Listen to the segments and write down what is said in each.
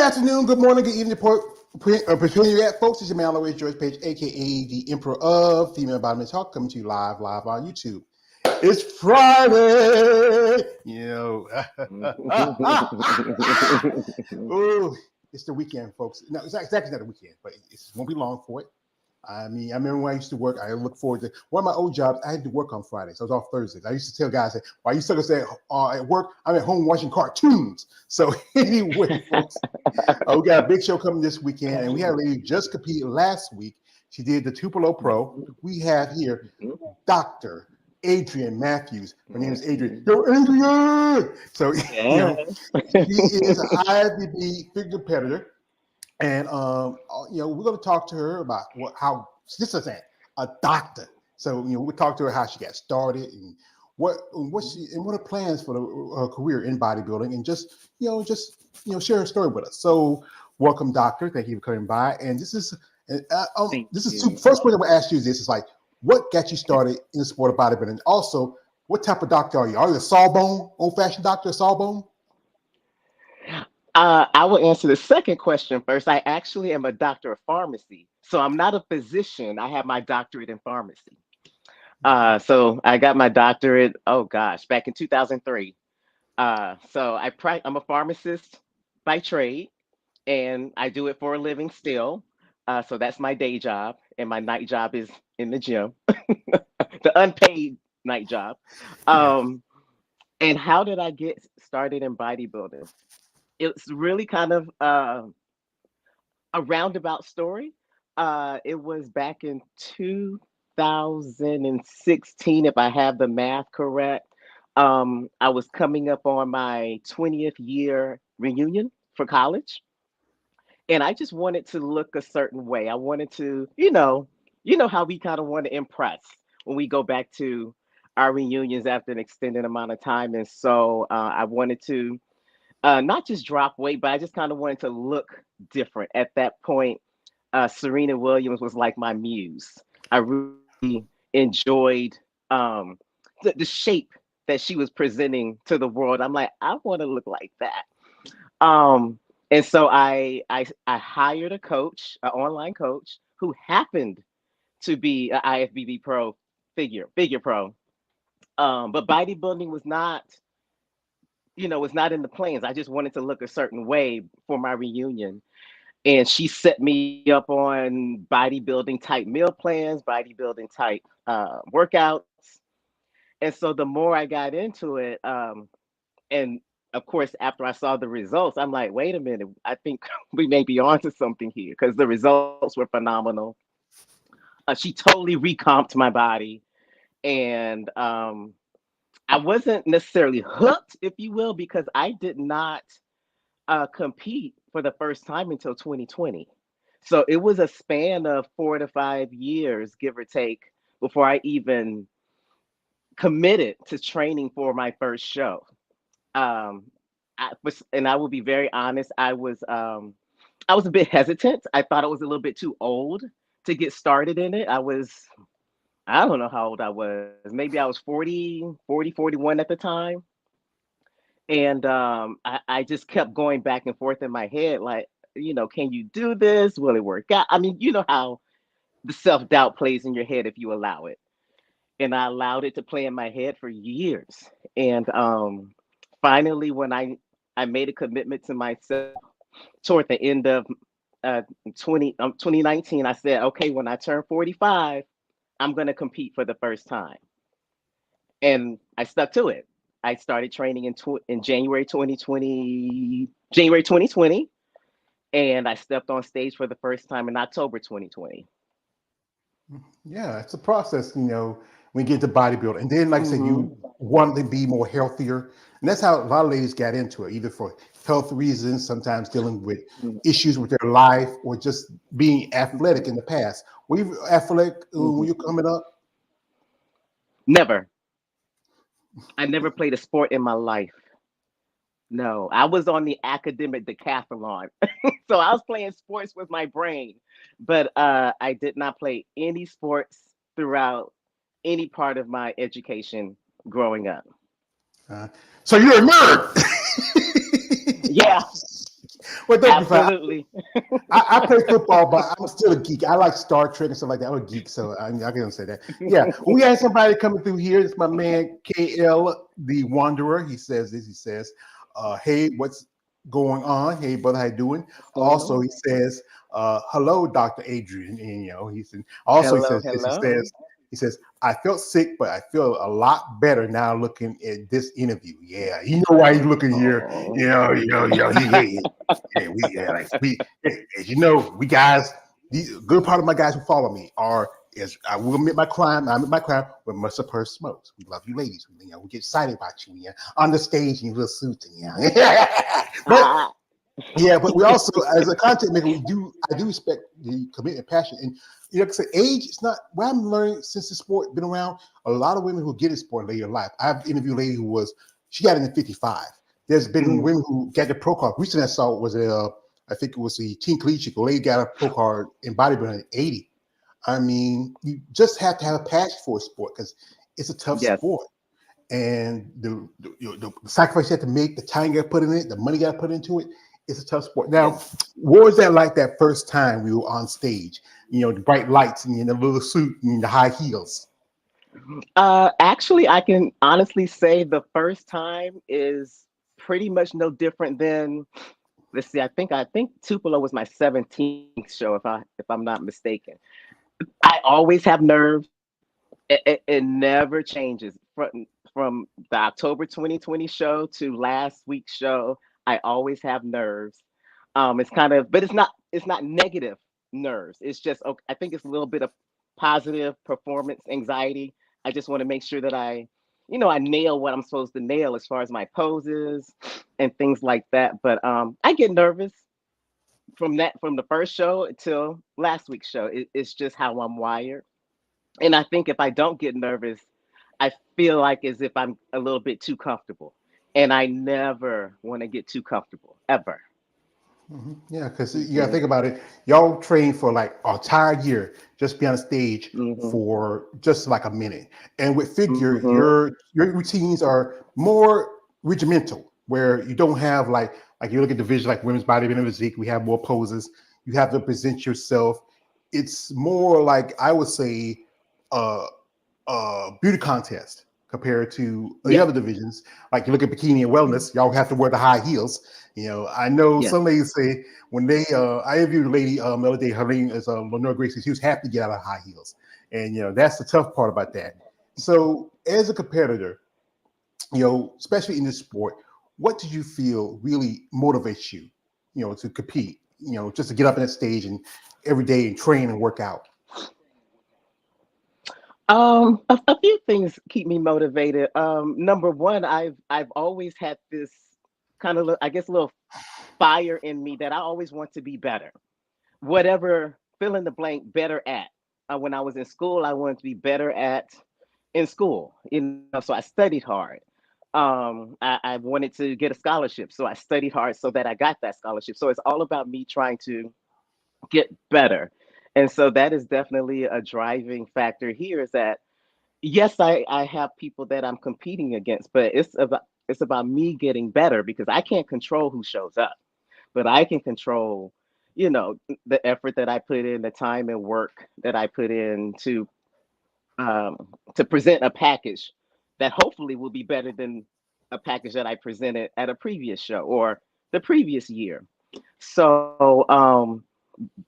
afternoon, good morning, good evening, between you at, folks. It's your man, always George Page, aka the Emperor of Female Bottom Talk, coming to you live on YouTube. It's Friday, Ooh, it's the weekend, folks. No, it's actually not the weekend, but it won't be long for it. I mean, I remember when I used to work, I look forward to one of my old jobs. I had to work on Fridays. I was off Thursdays. I used to tell guys, "Why you still say at work? I'm at home watching cartoons." So anyway, folks, we got a big show coming this weekend, and we had a lady just competed last week. She did the Tupelo Pro. We have here Dr. Adrienne Matthews. Her name is Adrienne. Yo, Adrienne! So, she is an IFBB figure competitor. And we're going to talk to her about how this is a doctor. So we'll talk to her how she got started and what her plans for her career in bodybuilding, and just share her story with us. So welcome, doctor. Thank you for coming by. And this is first question I'm going to ask you is like, what got you started in the sport of bodybuilding? And also, what type of doctor are you? Are you a sawbone, old-fashioned doctor, a sawbone? I will answer the second question first. I actually am a doctor of pharmacy. So I'm not a physician. I have my doctorate in pharmacy. So I got my doctorate, back in 2003. So I'm a pharmacist by trade, and I do it for a living still. So that's my day job, and my night job is in the gym, the unpaid night job. And how did I get started in bodybuilding? It's really kind of a roundabout story. It was back in 2016, if I have the math correct. I was coming up on my 20th year reunion for college, and I just wanted to look a certain way. I wanted to, how we kind of want to impress when we go back to our reunions after an extended amount of time. And so I wanted to not just drop weight, but I just kind of wanted to look different. At that point, Serena Williams was like my muse. I really enjoyed the shape that she was presenting to the world. I'm like, I want to look like that. And so I hired a coach, an online coach, who happened to be an IFBB pro figure pro. But bodybuilding was not in the plans. I just wanted to look a certain way for my reunion. And she set me up on bodybuilding type meal plans, bodybuilding type workouts. And so the more I got into it, and of course, after I saw the results, I'm like, wait a minute, I think we may be onto something here, because the results were phenomenal. She totally recomped my body. And I wasn't necessarily hooked, if you will, because I did not compete for the first time until 2020. So it was a span of 4 to 5 years, give or take, before I even committed to training for my first show. And I will be very honest, I was a bit hesitant. I thought I was a little bit too old to get started in it. I don't know how old I was. Maybe I was 41 at the time. And I just kept going back and forth in my head, like, can you do this? Will it work out? I mean, you know how the self-doubt plays in your head if you allow it. And I allowed it to play in my head for years. And finally, when I made a commitment to myself toward the end of 2019, I said, okay, when I turn 45, I'm going to compete for the first time. And I stuck to it. I started training in January 2020, and I stepped on stage for the first time in October 2020. Yeah, it's a process, when you get to bodybuilding. And then, like I said, you want to be more healthier. And that's how a lot of ladies got into it, either for health reasons, sometimes dealing with issues with their life, or just being athletic in the past. Were you athletic when you were coming up? Never. I never played a sport in my life. No, I was on the academic decathlon. So I was playing sports with my brain, but I did not play any sports throughout any part of my education growing up. So you're a nerd. Yeah. Well, thank you for. Absolutely. I play football, but I'm still a geek. I like Star Trek and stuff like that. I'm a geek, so I can say that. Yeah, we had somebody coming through here. It's my man KL the Wanderer. He says this. He says, "Hey, what's going on? Hey, brother, how you doing?" What's going Also, on? he says, "Hello, Doctor Adrienne." And he said, also he Hello, says this. hello. He says, "I felt sick, but I feel a lot better now looking at this interview." Yeah, you know why he's looking here. Oh. Yeah, like as you know, we guys, these good part of my guys who follow me are is I will admit my crime. I admit my crime when Mr. Purse smokes. We love you, ladies. We get excited about you. Yeah, on the stage in your little suits. And, yeah, but Ah, yeah, but we also, as a content maker, I do respect the commitment and passion. And like I said, age, it's not what I'm learning since the sport been around. A lot of women who get in sport later in life. I've interviewed a lady who she got in at 55. There's been mm, women who got the pro card. Recently I saw was I think it was the Teen Collegiate. A lady got a pro card in bodybuilding at 80. I mean, you just have to have a passion for a sport because it's a tough yes. sport. And the sacrifice you have to make, the time you got to put in it, the money you got to put into it, it's a tough sport. Now, Yes. what was that like that first time we were on stage? The bright lights and the little suit and the high heels. Actually, I can honestly say the first time is pretty much no different than, let's see, I think Tupelo was my 17th show, if I'm not mistaken. I always have nerves. It never changes from the October 2020 show to last week's show. I always have nerves. It's kind of, but it's not negative nerves. It's just okay, I think it's a little bit of positive performance anxiety. I just want to make sure that I nail what I'm supposed to nail as far as my poses and things like that. But I get nervous from the first show until last week's show. It's just how I'm wired. And I think if I don't get nervous, I feel like as if I'm a little bit too comfortable. And I never want to get too comfortable, ever. Yeah, because you got to Hmm. think about it. Y'all train for like an entire year, just be on stage Hmm. for just like a minute. And with figure, Hmm. your routines are more regimental, where you don't have like you look at division like women's bodybuilding physique. We have more poses. You have to present yourself. It's more like I would say uh, beauty contest compared to the Yeah. other divisions. Like you look at bikini and wellness, y'all have to wear the high heels. I know Yes. some ladies say when I interviewed a lady the other day, her name is Lenore Gracie. She was happy to get out of high heels, and that's the tough part about that. So as a competitor, especially in this sport, what did you feel really motivates you, to compete, just to get up on that stage and every day and train and work out? A few things keep me motivated. Number one, I've always had this kind of, I guess, little fire in me that I always want to be better. Whatever, fill in the blank, better at. When I was in school, I wanted to be better at in school. So I studied hard. I wanted to get a scholarship, so I studied hard so that I got that scholarship. So it's all about me trying to get better. And so that is definitely a driving factor here is that yes, I have people that I'm competing against, but it's about me getting better because I can't control who shows up, but I can control, the effort that I put in, the time and work that I put in to present a package that hopefully will be better than a package that I presented at a previous show or the previous year. So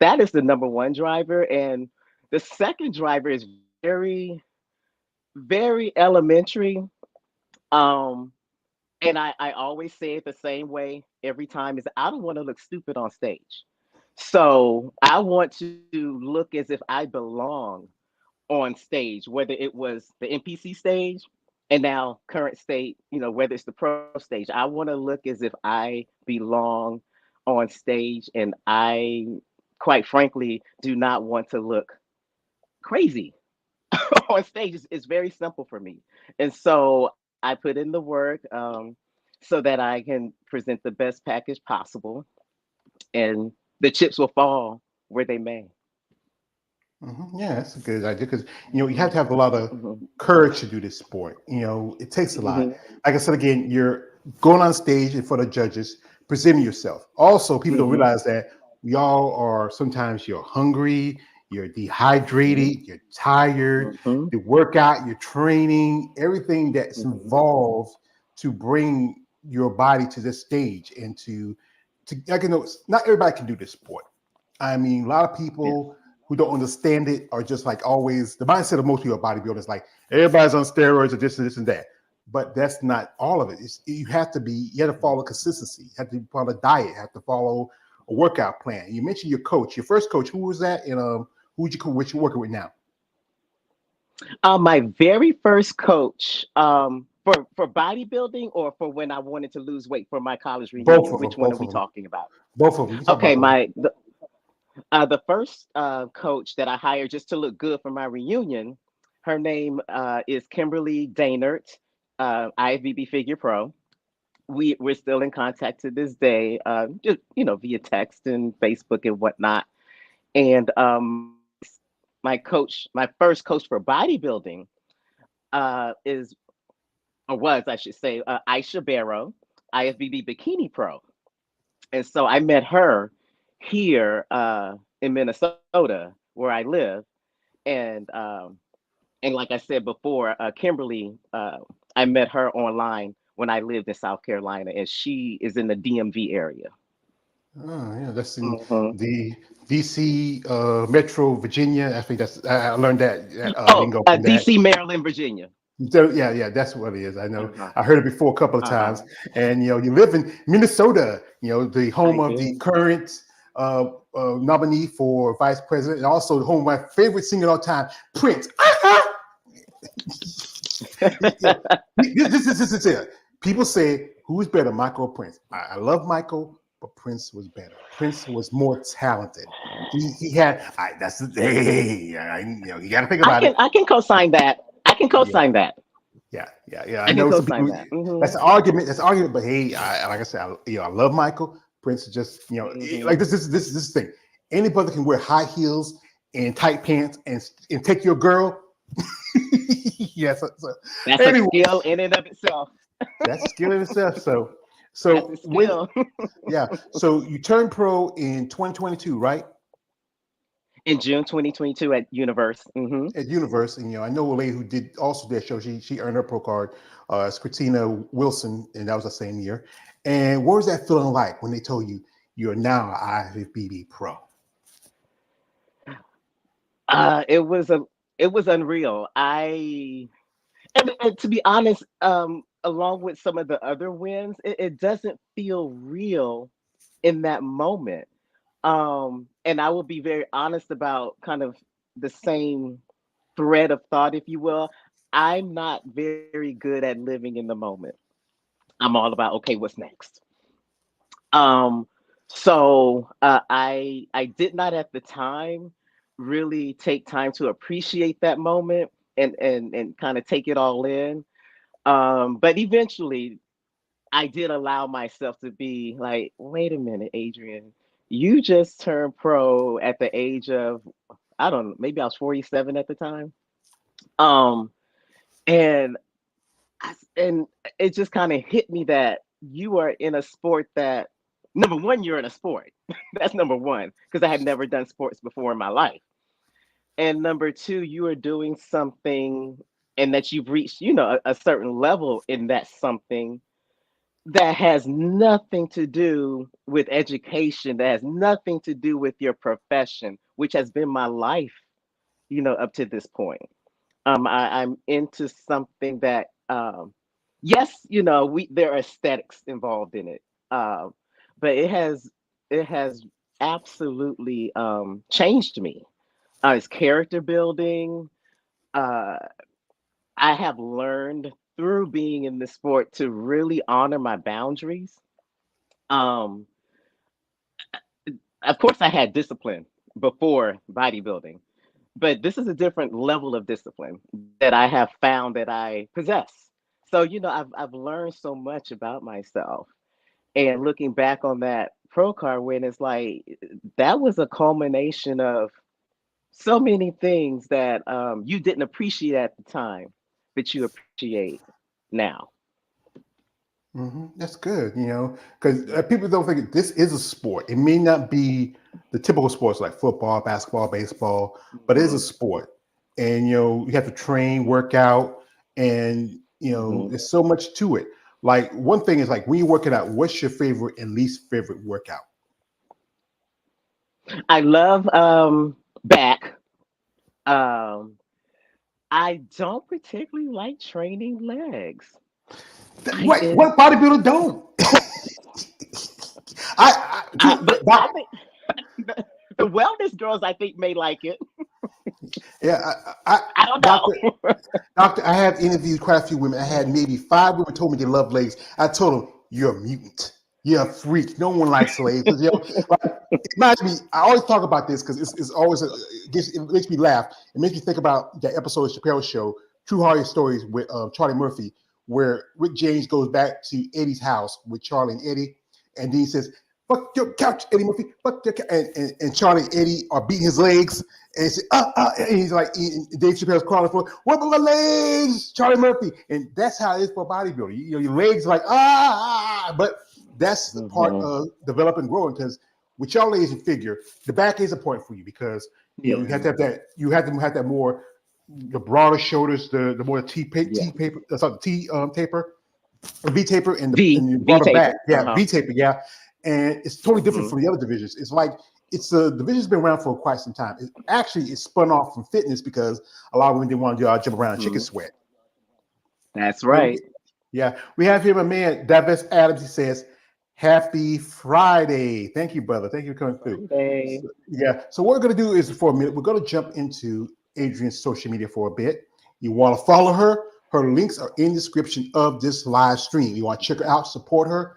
that is the number one driver, and the second driver is very very elementary. Um, and I always say it the same way every time is I don't want to look stupid on stage. So I want to look as if I belong on stage, whether it was the NPC stage and now current state, whether it's the pro stage. I want to look as if I belong on stage and I quite frankly do not want to look crazy on stage is very simple for me. And so I put in the work so that I can present the best package possible and the chips will fall where they may. Yeah, that's a good idea because you have to have a lot of Hmm. courage to do this sport. It takes a lot. Hmm. Like I said again, you're going on stage in front of judges, presenting yourself. Also, people don't Mm-hmm. realize that we all are sometimes you're hungry, you're Mm-hmm. dehydrated, you're tired, Mm-hmm. the workout, your training, everything that's Mm-hmm. involved to bring your body to this stage and to like, not everybody can do this sport. I mean, a lot of Yes. people who don't understand it are just like always the mindset of most people are bodybuilders like everybody's on steroids or this and that. But that's not all of it. You have to be, you have to follow consistency, you have to follow a diet, you have to follow a workout plan. You mentioned your coach, your first coach, who was that? And who'd you which you're working with now? My very first coach, for bodybuilding or for when I wanted to lose weight for my college Both reunion. of them, Which one are both we of them, talking about? both of them. You can talk about Okay, both of the first coach that I hired just to look good for my reunion, her name is Kimberly Daynard, IFBB Figure Pro. We're still in contact to this day, just via text and Facebook and whatnot. And my coach, my first coach for bodybuilding, is or was I should say, Aisha Barrow, IFBB Bikini Pro. And so I met her here in Minnesota, where I live, and like I said before, Kimberly, I met her online when I lived in South Carolina, and she is in the DMV area. them. Oh, yeah, that's in Hmm. the DC, Metro, Virginia. I think I learned that Oh, lingo from that. DC, Maryland, Virginia. So yeah, yeah, that's what it is. I know. Uh-huh. I heard it before a couple of Uh-huh. times. And you live in Minnesota. The home I of the do. current nominee for vice president, and also the home of my favorite singer of all time, Prince. Yeah, this is it. People say who's better, Michael or Prince? I love Michael, but Prince was better. Prince was more talented. He had. That's the hey. You got to think I about it. can I can co-sign that. I can Yeah. co-sign that. Yeah, yeah, yeah. I I can know some co-sign people. that. Hmm. That's an argument. That's an argument. But hey, like I said, I love Michael. Prince is just like Hmm. this thing. Anybody can wear high heels and tight pants and take your girl. Yeah. So That's a anyway, skill in and of itself. that's a skill in itself. So That's a so when skill. yeah, so you turned pro in 2022, right? In June 2022 at Universe. Hmm. At Universe, and I know a lady who did also that show. She earned her pro card. It's Christina Wilson, and that was the same year. And what was that feeling like when they told you you're now an IFBB pro? It was it was unreal. And to be honest, along with some of the other wins, it doesn't feel real in that moment. And I will be very honest about kind of the same thread of thought, if you will. I'm not very good at living in the moment. I'm all about, okay, what's next? Um, so I did not at the time really take time to appreciate that moment and kind of take it all in. But eventually I did allow myself to be like, wait a minute, Adrienne, you just turned pro at the age of, I don't know, maybe I was 47 at the time. Um, and and it just kind of hit me that you are in a sport that, number one, you're in a sport. That's number one, because I had never done sports before in my life. And number two, you are doing something and that you've reached, a certain level in that something that has nothing to do with education, that has nothing to do with your profession, which has been my life, up to this point. I'm into something that, yes, we there are aesthetics involved in it, but it has absolutely changed me. It's character building. Uh, I have learned through being in the sport to really honor my boundaries. Um, of course, I had discipline before bodybuilding, but this is a different level of discipline that I have found that I possess. So, I've learned so much about myself. And looking back on that pro card win, it's like that was a culmination of so many things that you didn't appreciate at the time, but you appreciate now. That's good, because people don't think this is a sport. It may not be the typical sports like football, basketball, baseball, but it is a Hmm. sport. And you have to train, work out, and Hmm. there's so much to it. Like one thing is like when you're working out, what's your favorite and least favorite workout? I love back. Um, I don't particularly like training legs. I What is what bodybuilder don't? I think the wellness girls I think may like it. Yeah, I don't doctor, know. doctor, I have interviewed quite a few women. I had maybe 5 women told me they love legs. I told them, you're a mutant. You're a freak. No one likes legs. 'Cause, like, it reminds me, I always talk about this because it's always, it makes me laugh. It makes me think about that episode of Chappelle's show, True Horror Stories with Charlie Murphy, where Rick James goes back to Eddie's house with Charlie and Eddie. And then he says, fuck your couch, Eddie Murphy. Fuck your couch. And Charlie and Eddie are beating his legs. And he said, and he's like, Dave Chappelle's calling for, what about my legs, Charlie Murphy? And that's how it is for bodybuilding. Your legs are like, but that's the part Hmm. of developing and growing because with your legs and figure, the back is important for you because, you Yeah, have to have that, more, the broader shoulders, the more yeah. T paper, sorry, T taper, V taper, and the V broader back. taper. Yeah, Uh-huh. V taper. Yeah, and it's totally different Hmm. from the other divisions. It's like it's a division's been around for quite some time. It's spun off from fitness because a lot of women didn't want to jump around and chicken Hmm. sweat. That's But right. yeah, we have here my man Davis Adams. He says, "Happy Friday." Thank you, brother. Thank you for coming through. Friday. Yeah. So what we're gonna do is for a minute, we're gonna jump into Adrienne's social media for a bit. You want to follow her? Her links are in the description of this live stream. You want to check her out, support her,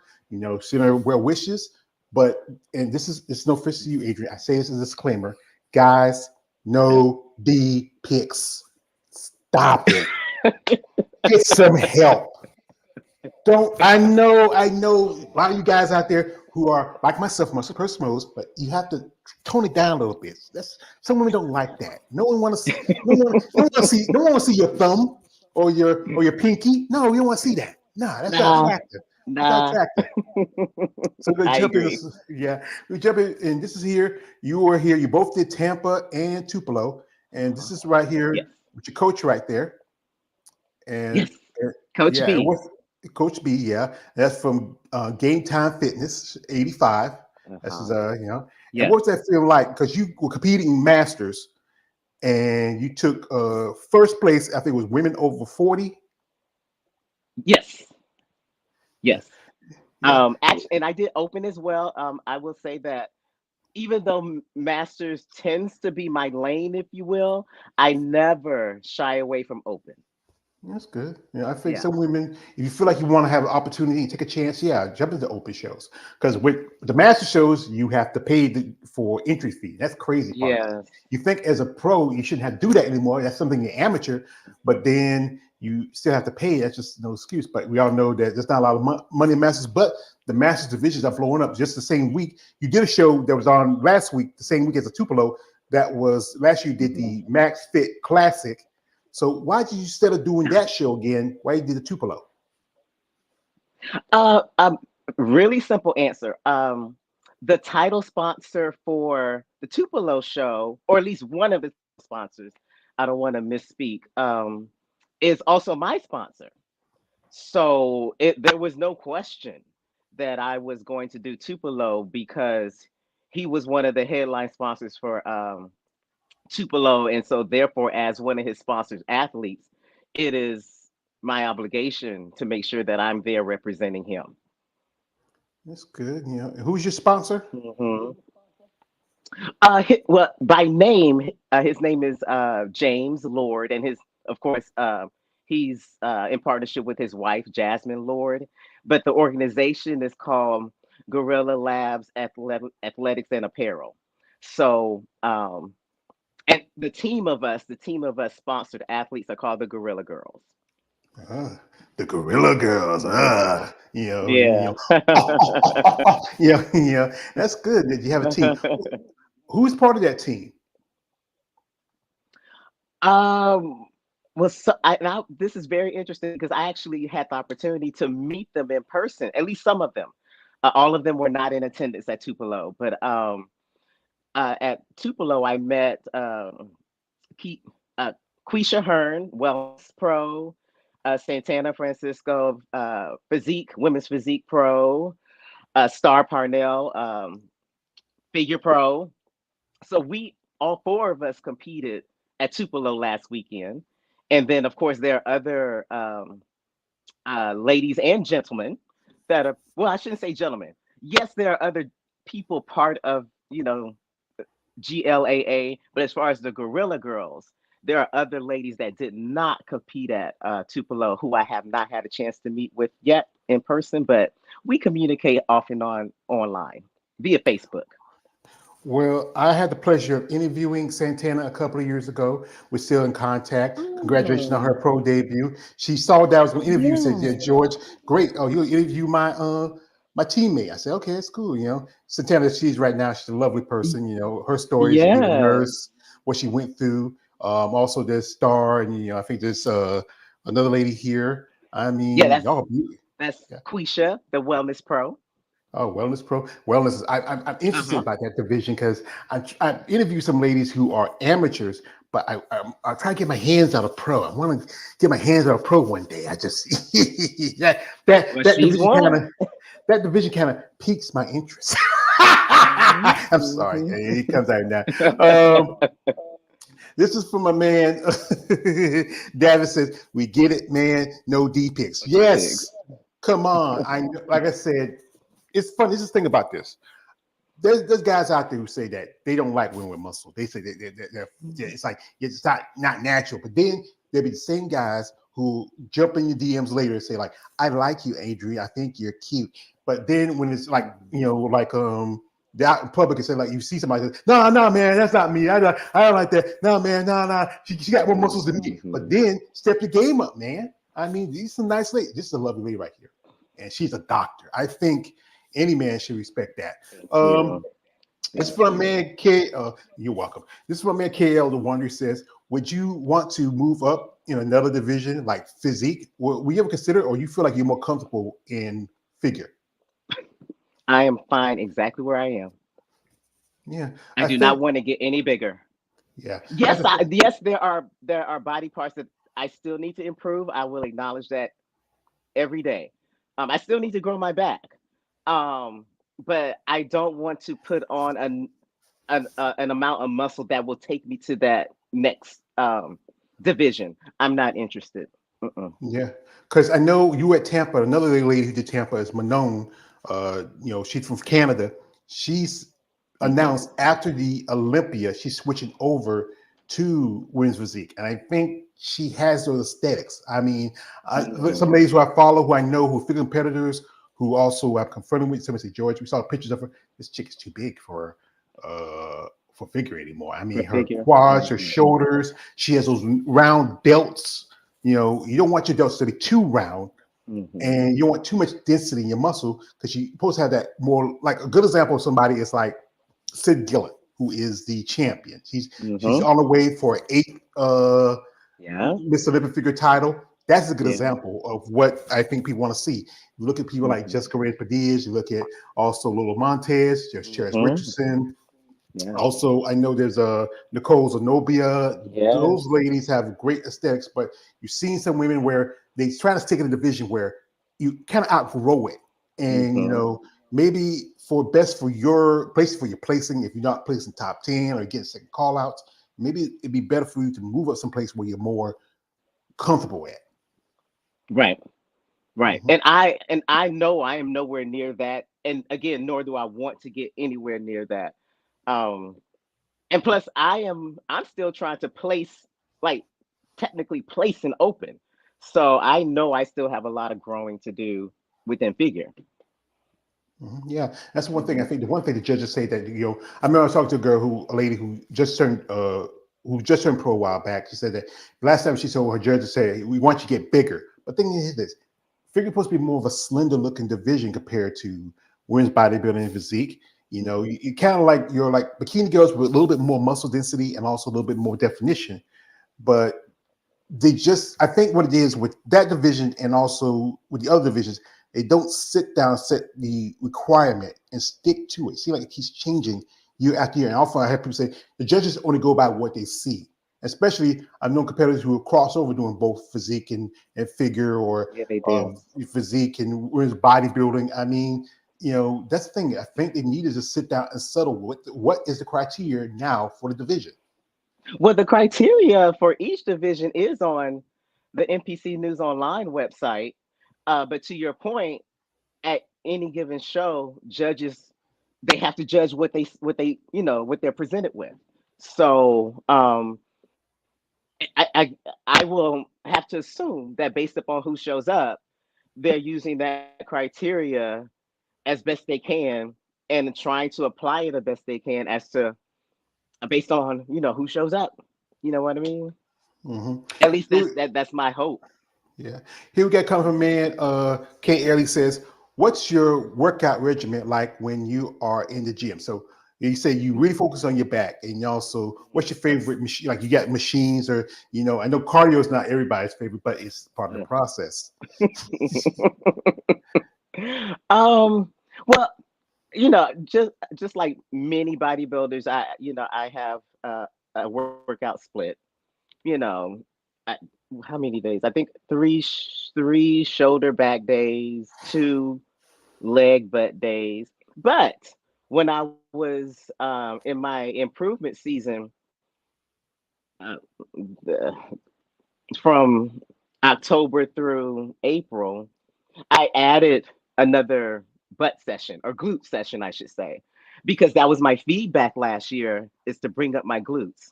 send her well wishes. But and this is no offense to you, Adrienne. I say this as a disclaimer. Guys, no D pics. Stop it. Get some help. Don't I know a lot of you guys out there who are like myself, most of most, but you have to tone it down a little bit. That's some women don't like that. No one want to see no one want to see your thumb or your pinky. No, we don't want to see that. No, that's not Nah, attractive. That's not nah. attractive. So we're gonna I jump in. agree. Yeah, we jump in, and this is here. You were here. You both did Tampa and Tupelo, and Uh-huh. this is right Yes. here with your coach right there. Yes. And Coach yeah, and B. what Coach B, yeah, that's from Game Time Fitness, 85. This is Uh-huh. and Yes. what's that feel like? Because you were competing in Masters and you took first place. I think it was women over 40. Yes. Yes. Yeah, Actually, and I did open as well. I will say that even though Masters tends to be my lane, if you will, I never shy away from open. that's good. Yeah, I think Yeah. some women, if you feel like you want to have an opportunity, take a chance, yeah, jump into open shows. Because with the master shows, you have to pay for entry fee. That's the crazy part. Yes. You think as a pro, you shouldn't have to do that anymore. That's something you're amateur, but then you still have to pay. That's just no excuse. But we all know that there's not a lot of money in masters, but the masters divisions are blowing up just the same week. You did a show that was on last week, the same week as a Tupelo. That was last year. You did Mhm. the Max Fit Classic. So why did you instead of doing that show again? Why you did the Tupelo? Uh, um, Really simple answer. The title sponsor for the Tupelo show, or at least one of the sponsors, I don't want to misspeak, is also my sponsor. So there was no question that I was going to do Tupelo because he was one of the headline sponsors for Tupelo, and so therefore, as one of his sponsors athletes, it is my obligation to make sure that I'm there representing him. That's good. Who's your sponsor? Mhm. Well, by name, his name is James Lord, and of course, he's in partnership with his wife Jasmine Lord. But the organization is called Gorilla Labs Athletics and Apparel. So, and the team of us sponsored athletes are called the Gorilla Girls. Uh, the Gorilla Girls. Mhm. Yeah. Yeah. That's good that you have a team. Who's part of that team? um, Well, this is very interesting because I actually had the opportunity to meet them in person, at least some of them. All of them were not in attendance at Tupelo, but at Tupelo, I met Ke- uh, Quisha Hearn, Wellness Pro, Santana Francisco, Physique, Women's Physique Pro, Star Parnell, Figure Pro. So all four of us competed at Tupelo last weekend. And then, of course, there are other ladies and gentlemen that are, well, I shouldn't say gentlemen. Yes, there are other people part of, GLAA, but as far as the Gorilla Girls, there are other ladies that did not compete at Tupelo who I have not had a chance to meet with yet in person, but we communicate off and on online via Facebook. Well, I had the pleasure of interviewing Santana a couple of years ago. We're still in contact. Congratulations on her Oh, pro debut. She saw that I was going to interview you. Said, "Yeah, yes. George, great. Oh, you'll interview my teammate." I said, "Okay, it's cool." Santana, she's right now. She's a lovely person. Her stories, being a Yes. nurse, what she went through. Also, there's Star, and I think there's another lady here. I Yeah, mean, that's y'all. that's Quisha, the Wellness Pro. Oh, wellness pro. Wellness is. I'm interested Uh-huh. about that division because I interviewed some ladies who are amateurs, but I try to get my hands out of pro. I want to get my hands out of pro one day. I just that that Well, that she's division kind one. of that division kind of piques my interest. Mhm, I'm sorry, mhm. it comes out now. Um, this is from my man. David says, "We get it, man. No D picks. Pigs. Yes, come on. Like I said, it's funny. This is the thing about this. There's guys out there who say that they don't like women with muscle. They say it's like it's not natural. But then there'll be the same guys who jump in your DMs later and say like, "I like you, Adrienne. I think you're cute." But then when it's like the out in public and say like you see somebody say, "No, no, man, that's not me. I don't like that. No, man, no, no. She got more muscles than me." But Mhm. then step your game up, man. I mean, these are nice ladies. This is a lovely lady right here, and she's a doctor. I think any man should respect that. Thank Um, you. this is Thank from you. man K. You're welcome. This is from man KL. The Wonder says, "Would you want to move up in another division like physique? Will you ever consider, or you feel like you're more comfortable in figure?" I am fine exactly where I am. Yeah, I I do not think. want to get any bigger. Yeah, that's Yes, the thing. yes, there are body parts that I still need to improve. I will acknowledge that every day. I still need to grow my back. Um, but I don't want to put on an amount of muscle that will take me to that next division. I'm not interested. Mm-mm. Yeah, because I know you at Tampa. Another lady who did Tampa is Manon. She's from Canada. She's Mhm. announced after the Olympia, she's switching over to women's physique, and I think she has those aesthetics. I mean, some Mhm. ladies who I follow, who I know, who are figure competitors, who also have confronted me. Somebody say, "George, we saw pictures of her. This chick is too big for figure anymore." I For mean, her figure. quads, her Mhm. shoulders. She has those round delts. You don't want your delts to be too round, Mhm. and you don't want too much density in your muscle because you're supposed to have that more. Like a good example of somebody is like Sid Gillett, who is the champion. She's Mhm. on the way for an eighth Yeah. Miss Olympic figure title. That's a good Yeah. example of what I think people want to see. You look at people like Mhm. Jessica Reyes Padilla, you look at also Lola Montez, there's Cheris Mhm. Richardson, Yeah. also, I know there's a Nicole Zenobia. Those Yes. ladies have great aesthetics, but you've seen some women where they try to stick in a division where you kind of outgrow it, and Mhm. maybe for best for your place for your placing. If you're not placing top 10 or getting second call outs, maybe it'd be better for you to move up someplace where you're more comfortable at. Right. Right. Mhm. And I know I am nowhere near that. And again, nor do I want to get anywhere near that. Um and plus I'm still trying to place, like, technically place and open. So I know I still have a lot of growing to do within figure. Mhm. Yeah, that's one thing. I Mhm. think the one thing the judges say that I remember I was talking to a lady who just turned pro a while back. She said that last time she saw her judges say we want you to get bigger. But the thing is this: figure supposed to be more of a slender looking division compared to women's bodybuilding and physique. You kind of like you're like bikini girls with a little bit more muscle density and also a little bit more definition. But they just, I think what it is with that division and also with the other divisions, they don't sit down, set the requirement and stick to it. See, like it keeps changing year after year. And often I have people say the judges only go by what they see. Especially, I've known competitors who will cross over doing both physique and figure, or Yeah, they do. physique and where's bodybuilding. I mean, that's the thing. I think they need to just sit down and settle what is the criteria now for the division. Well, the criteria for each division is on the NPC News Online website. But to your point, at any given show, judges they have to judge what they what they're presented with. So I will have to assume that based upon who shows up, they're using that criteria as best they can and trying to apply it the best they can as to based on who shows up. You know what I mean? Hmm. At least that's my hope. Yeah. Here we got coming from man. Kate Ailey says, "What's your workout regimen like when you are in the gym?" So you say you really focus on your back, and also, what's your favorite machine? Like you got machines, or I know cardio is not everybody's favorite, but it's part of the process. Well, just like many bodybuilders, I have a workout split. I, how many days? I think three shoulder back days, two leg butt days. But when I was in my improvement season, uh, the, from October through April, I added another butt session or glute session, I should say, because that was my feedback last year is to bring up my glutes.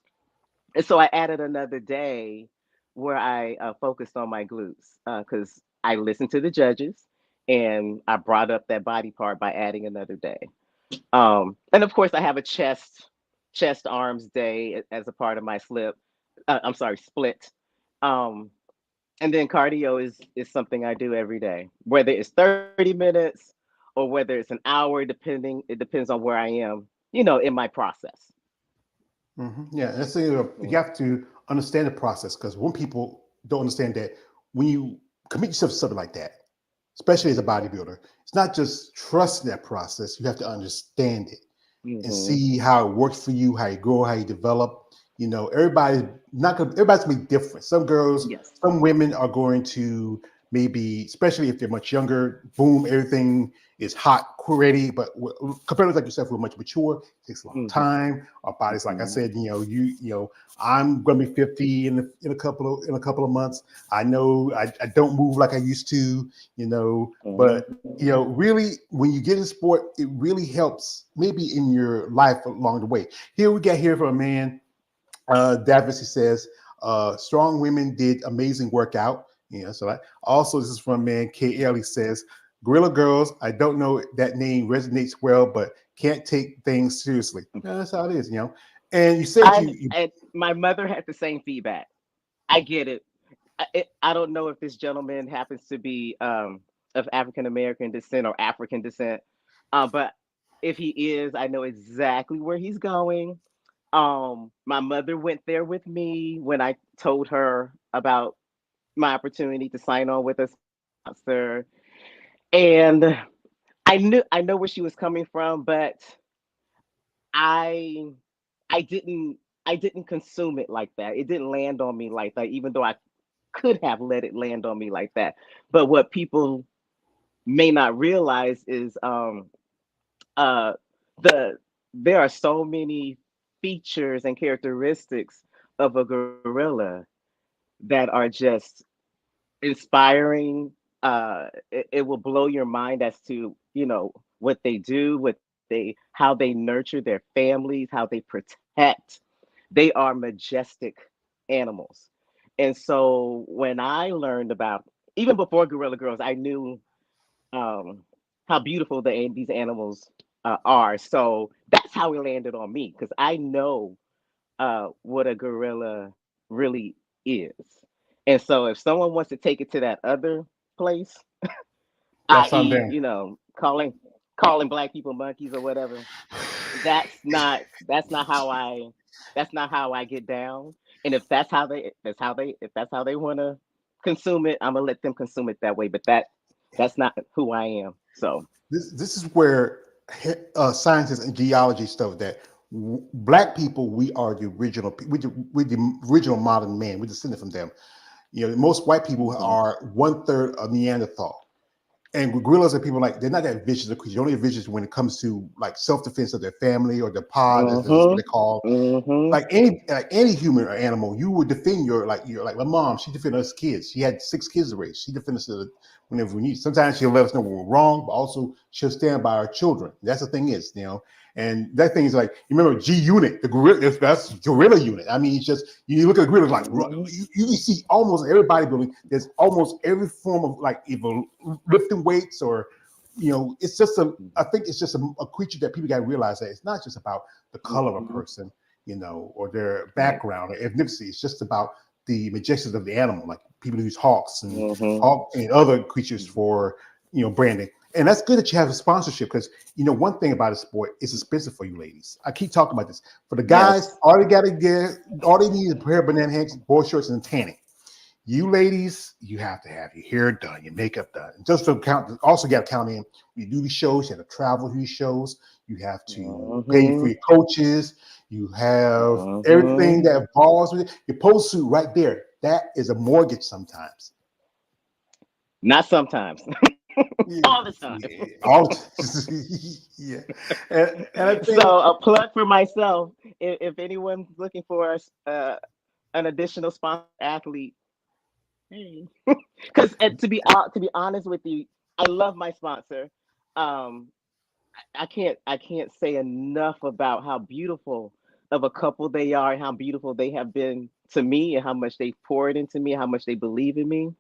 And so I added another day where I focused on my glutes because I listened to the judges and I brought up that body part by adding another day. And of course, I have a chest arms day as a part of my I'm sorry, split. Um, and then cardio is something I do every day, whether it's 30 minutes or whether it's an hour, depending. It depends on where I am, in my process. Yeah, that's you have to understand the process because when people don't understand that when you commit yourself to something like that, especially as a bodybuilder, it's not just trusting that process. You have to understand it and Hmm. see how it works for you, how you grow, how you develop. Everybody's gonna be different. Some girls, Yes. some women are going to maybe, especially if they're much younger, boom, everything is hot, ready. But competitors like yourself who are much mature, it takes a long Hmm. time. Our bodies, like I Hmm. said, I'm gonna be 50 in a couple of months. I know I don't move like I used to, but Hmm. really, when you get in sport, it really helps maybe in your life along the way. Here we got here from a man, Davis, he says, strong women did amazing workout. So also this is from a man, KL, he says, Gorilla Girls, I don't know that name resonates well, but can't take things seriously. Yeah, that's how it is. And you said you And my mother had the same feedback. I get it. I don't know if this gentleman happens to be of African American descent or African descent, but if he is, I know exactly where he's going. My mother went there with me when I told her about my opportunity to sign on with a sponsor, and I know where she was coming from, but I I didn't I didn't consume it like that. It didn't land on me like that, even though I could have let it land on me like that. But what people may not realize is uh the there are so many features and characteristics of a gorilla that are just inspiring. It will blow your mind as to what they do, how they nurture their families, how they protect. They are majestic animals. And so when I learned about, even before Gorilla Girls, I knew um, how beautiful these animals are. So that's how it landed on me because I know what a gorilla really is. And so if someone wants to take it to that other place, that's on i.e., there. calling black people monkeys or whatever, that's not how I get down. And if that's how they want to consume it, I'm gonna let them consume it that way. But that's not who I am. So This is where scientists and geology stuff that black people, we are the original, we the original modern man. We're descended from them. You know, most white people mhm, are one third of Neanderthal. And gorillas are people like they're not that vicious a creature. They're only vicious when it comes to like self-defense of their family or their pod, as that's what mhm, they call. mhm, Like any human or animal, you would defend your like my mom. She defended us kids. She had 6 kids to raise. She defended us whenever we need. Sometimes she'll let us know when we're wrong, but also she'll stand by our children. That's the thing is, you know. And that thing is like you remember G Unit, the gorilla. That's gorilla unit. I mean, it's just you look at the gorilla like mhm, you see almost every bodybuilding. There's almost every form of like either lifting weights or it's just I think it's just a creature that people got to realize that it's not just about the color of a mhm. person, or their Right. background or ethnicity. It's just about the majestic of the animal. Like people use hawks and Mhm, hawk and other creatures for branding. And that's good that you have a sponsorship because one thing about a sport, it's expensive for you ladies. I keep talking about this. For the guys, yes. all they need is a pair of banana hands, board shorts, and tanning. You ladies, you have to have your hair done, your makeup done. And just to count, also got to count in. You do these shows, you have to travel to these shows. You have to pay for Mhm, your coaches. You have everything mhm. that involves with it. Your post suit right there. That is a mortgage sometimes. Not sometimes, Yeah, all the time. yeah, all yeah, and I So think a plug for myself. If anyone's looking for an additional sponsor athlete, hey, because to be honest with you, I love my sponsor. Um, I can't say enough about how beautiful of a couple they are, and how beautiful they have been to me, and how much they poured into me, how much they believe in me.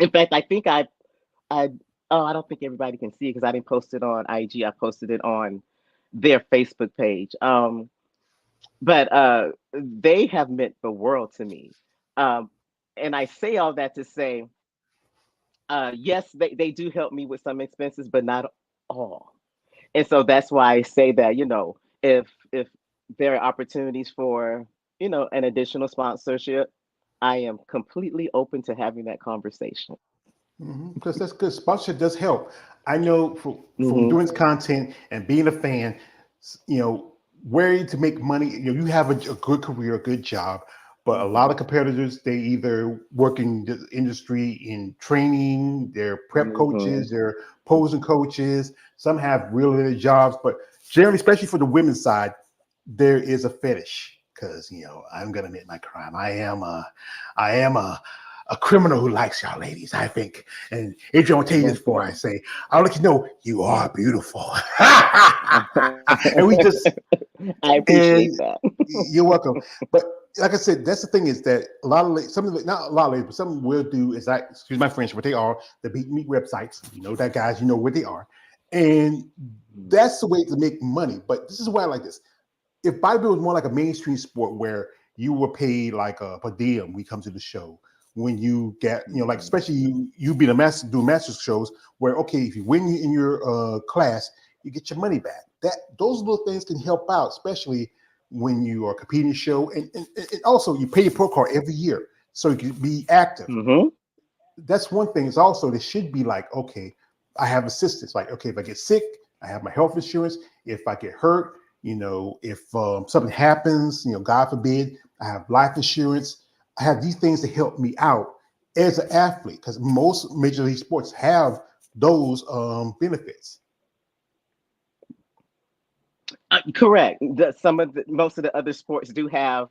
In fact, I think I oh, I don't think everybody can see it because I didn't post it on IG. I posted it on their Facebook page. But they have meant the world to me. Um, and I say all that to say, yes, they do help me with some expenses, but not all. And so that's why I say that, if there are opportunities for, an additional sponsorship, I am completely open to having that conversation. because that's good. Sponsorship does help. I know from Hmm. doing this content and being a fan, you know, where to make money. You have a good career, a good job, but a lot of competitors they either work in the industry in training, they're prep Hmm. coaches, they're posing coaches. Some have really jobs, but generally, especially for the women's side, there is a fetish because I'm gonna admit my crime. I am a criminal who likes y'all ladies, I think. And Adrienne will tell you this before I say, I'll let you know you are beautiful. And we just I appreciate and that. you're welcome. But like I said, that's the thing is that a lot of some of the, not a lot of ladies, but some will do is like excuse my French, what they are the beat meat websites. You know that guys, you know what they are, and that's the way to make money. But this is why I like this. If bodybuilding was more like a mainstream sport where you were paid like a per diem, we come to the show when you get like Mhm. especially you being a master doing master shows where okay if you win in your class you get your money back. Those little things can help out, especially when you are competing show and also you pay your pro card every year so you can be active. Mhm. That's one thing. It's also they should be like okay, I have assistance. Like okay, if I get sick, I have my health insurance. If I get hurt, if something happens, God forbid, I have life insurance. I have these things to help me out as an athlete because most major league sports have those benefits. Correct. Most of the other sports do have,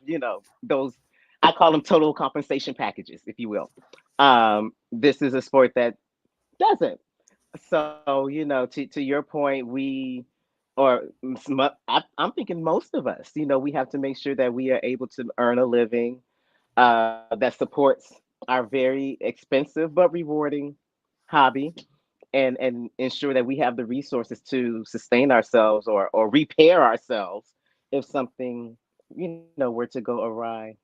those. I call them total compensation packages, if you will. This is a sport that doesn't. So, to your point, I'm thinking most of us, we have to make sure that we are able to earn a living that supports our very expensive but rewarding hobby, and ensure that we have the resources to sustain ourselves or repair ourselves if something were to go awry.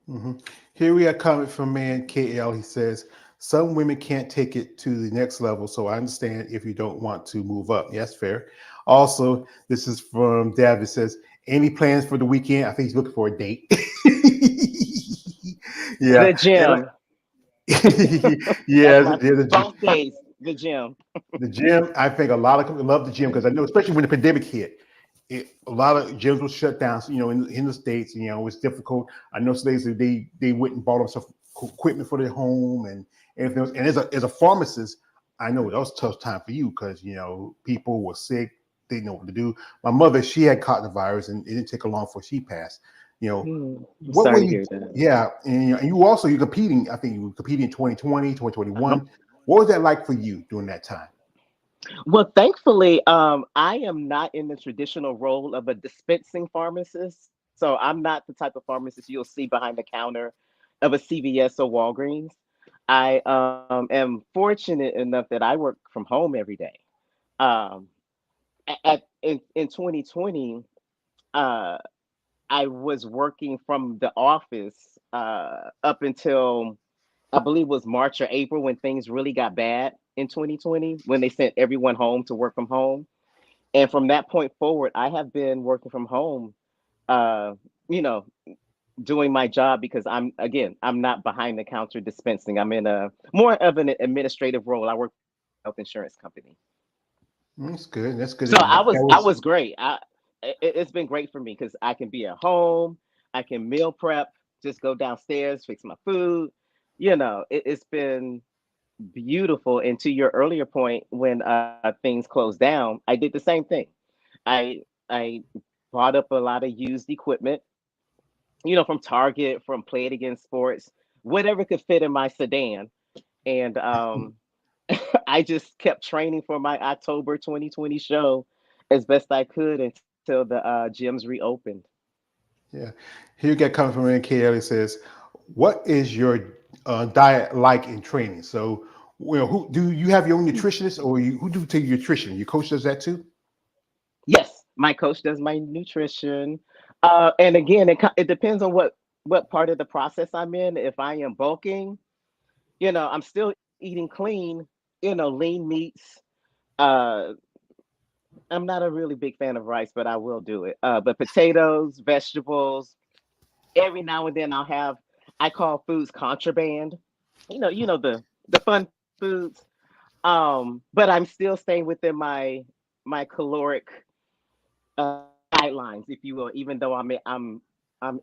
Mhm. Here we have a comment from man KL. He says, some women can't take it to the next level, so I understand if you don't want to move up. Yes, fair. Also, this is from David. Says, any plans for the weekend? I think he's looking for a date. Yeah, The and gym. yeah, That's my both days. The gym. the gym. I think a lot of people love the gym because I know, especially when the pandemic hit, a lot of gyms were shut down. So, in the states, it was difficult. I know states that they went and bought themselves equipment for their home and everything else. And as a pharmacist, I know that was a tough time for you because people were sick. They didn't know what to do. My mother, she had caught the virus, and it didn't take her long before she passed. You know, I'm what were sorry to you? hear that. Yeah, and you also you're competing. I think you were competing in 2020, Uh-huh. 2021. What was that like for you during that time? Well, thankfully, I am not in the traditional role of a dispensing pharmacist. So I'm not the type of pharmacist you'll see behind the counter of a CVS or Walgreens. I am fortunate enough that I work from home every day. Um, in 2020, uh, I was working from the office up until I believe it was March or April when things really got bad in 2020 when they sent everyone home to work from home. And from that point forward, I have been working from home, uh, you know, doing my job because I'm not behind the counter dispensing. I'm in a more of an administrative role. I work for a health insurance company. That's good. That's good. So I Was was great. It's been great for me because I can be at home, I can meal prep, just go downstairs, fix my food. It's been beautiful. And to your earlier point, when things closed down, I did the same thing. I bought up a lot of used equipment, from Target, from Play It Again Sports, whatever could fit in my sedan. And I just kept training for my October 2020 show as best I could until the gyms reopened. Yeah. Here you get coming from KL. It says, "What is your diet like in training?" So, who do you have your own nutritionist, or who do you take your nutrition? Your coach does that too. Yes, my coach does my nutrition. And again, it depends on what part of the process I'm in. If I am bulking, I'm still eating clean, lean meats. Uh, I'm not a really big fan of rice, but I will do it. But potatoes, vegetables. Every now and then I call foods contraband. The fun foods. But I'm still staying within my caloric guidelines, if you will, even though I'm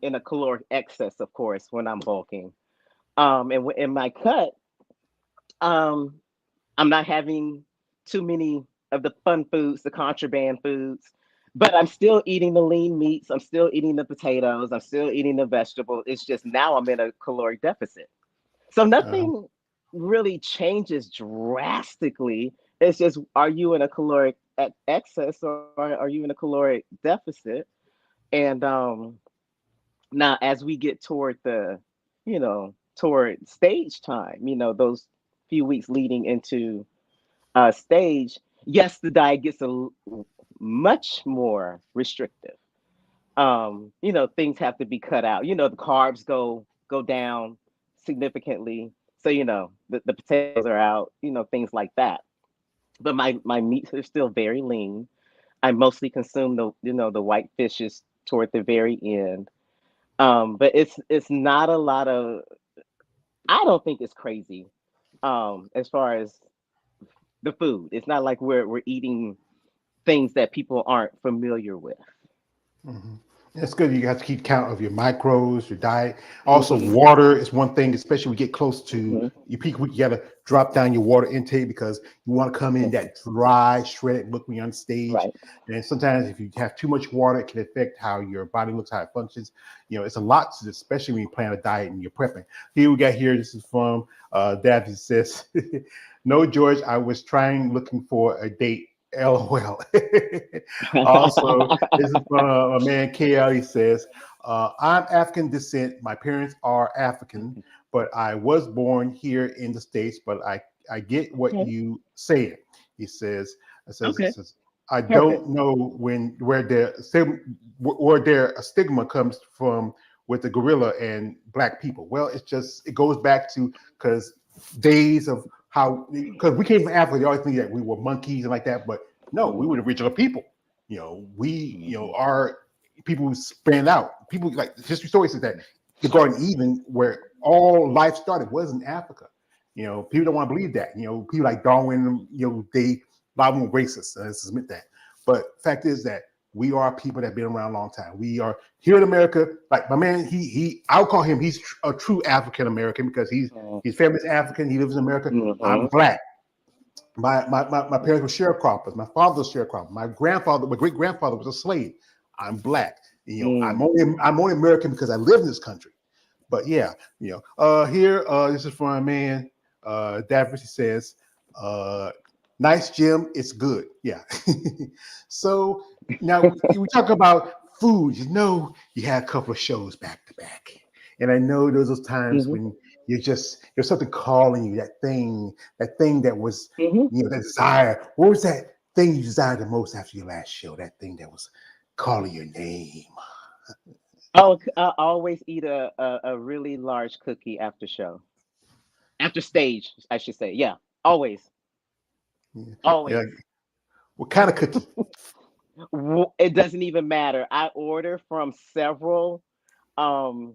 in a caloric excess, of course, when I'm bulking. And in my cut, um, I'm not having too many of the fun foods, the contraband foods, but I'm still eating the lean meats. I'm still eating the potatoes. I'm still eating the vegetables. It's just now I'm in a caloric deficit. So Uh, nothing really changes drastically. It's just, are you in a caloric excess or are you in a caloric deficit? And now, as we get toward stage time, those few weeks leading into stage, yes, the diet gets much more restrictive. Things have to be cut out. The carbs go down significantly. So, the potatoes are out, things like that. But my meats are still very lean. I mostly consume the white fishes toward the very end. But it's not a lot of. I don't think it's crazy. As far as the food, it's not like we're eating things that people aren't familiar with. mhm. It's good. You have to keep count of your macros, your diet. Also, Hmm. water is one thing, especially when we get close to Hmm. your peak week. You got to drop down your water intake because you want to come in Yes, that dry, shredded look when you're on stage. right. And sometimes, if you have too much water, it can affect how your body looks, how it functions. It's a lot, especially when you plan a diet and you're prepping. Here we got here. This is from Daphne says, "No, George, I was looking for a date. LOL." Also, this is from a man KL. He says, "I'm African descent. My parents are African, but I was born here in the States. But I get what Okay. you said." He says, it Okay. says, "I Perfect. don't know where their stigma comes from with the gorilla and black people." Well, it goes back to because days of how because we came from Africa, they always think that we were monkeys and like that, but no, we were the Hmm. original people. Hmm. Our people who stand out. People like history stories says that the Garden of Eden, where all life started was in Africa. People don't want to believe that. People like Darwin, they a lot of them were racist. Let's admit that. But fact is that we are people that have been around a long time. We are here in America. Like my man, I'll call him. He's a true African American because his family's African. He lives in America. I'm black. My parents were sharecroppers. My father was a sharecropper. My great grandfather was a slave. I'm black. I'm only American because I live in this country. But yeah, here this is from a man. Davers, he says, nice Jim, it's good. Yeah. So now we talk about food. You had a couple of shows back to back, and I know those times when there's something calling you, that thing that was that desire. What was that thing you desired the most after your last show? That thing that was calling your name. Oh, I always eat a really large cookie after show, after stage, I should say. Yeah, always, always. Yeah. What kind of cookie? It doesn't even matter. I order from several. Um,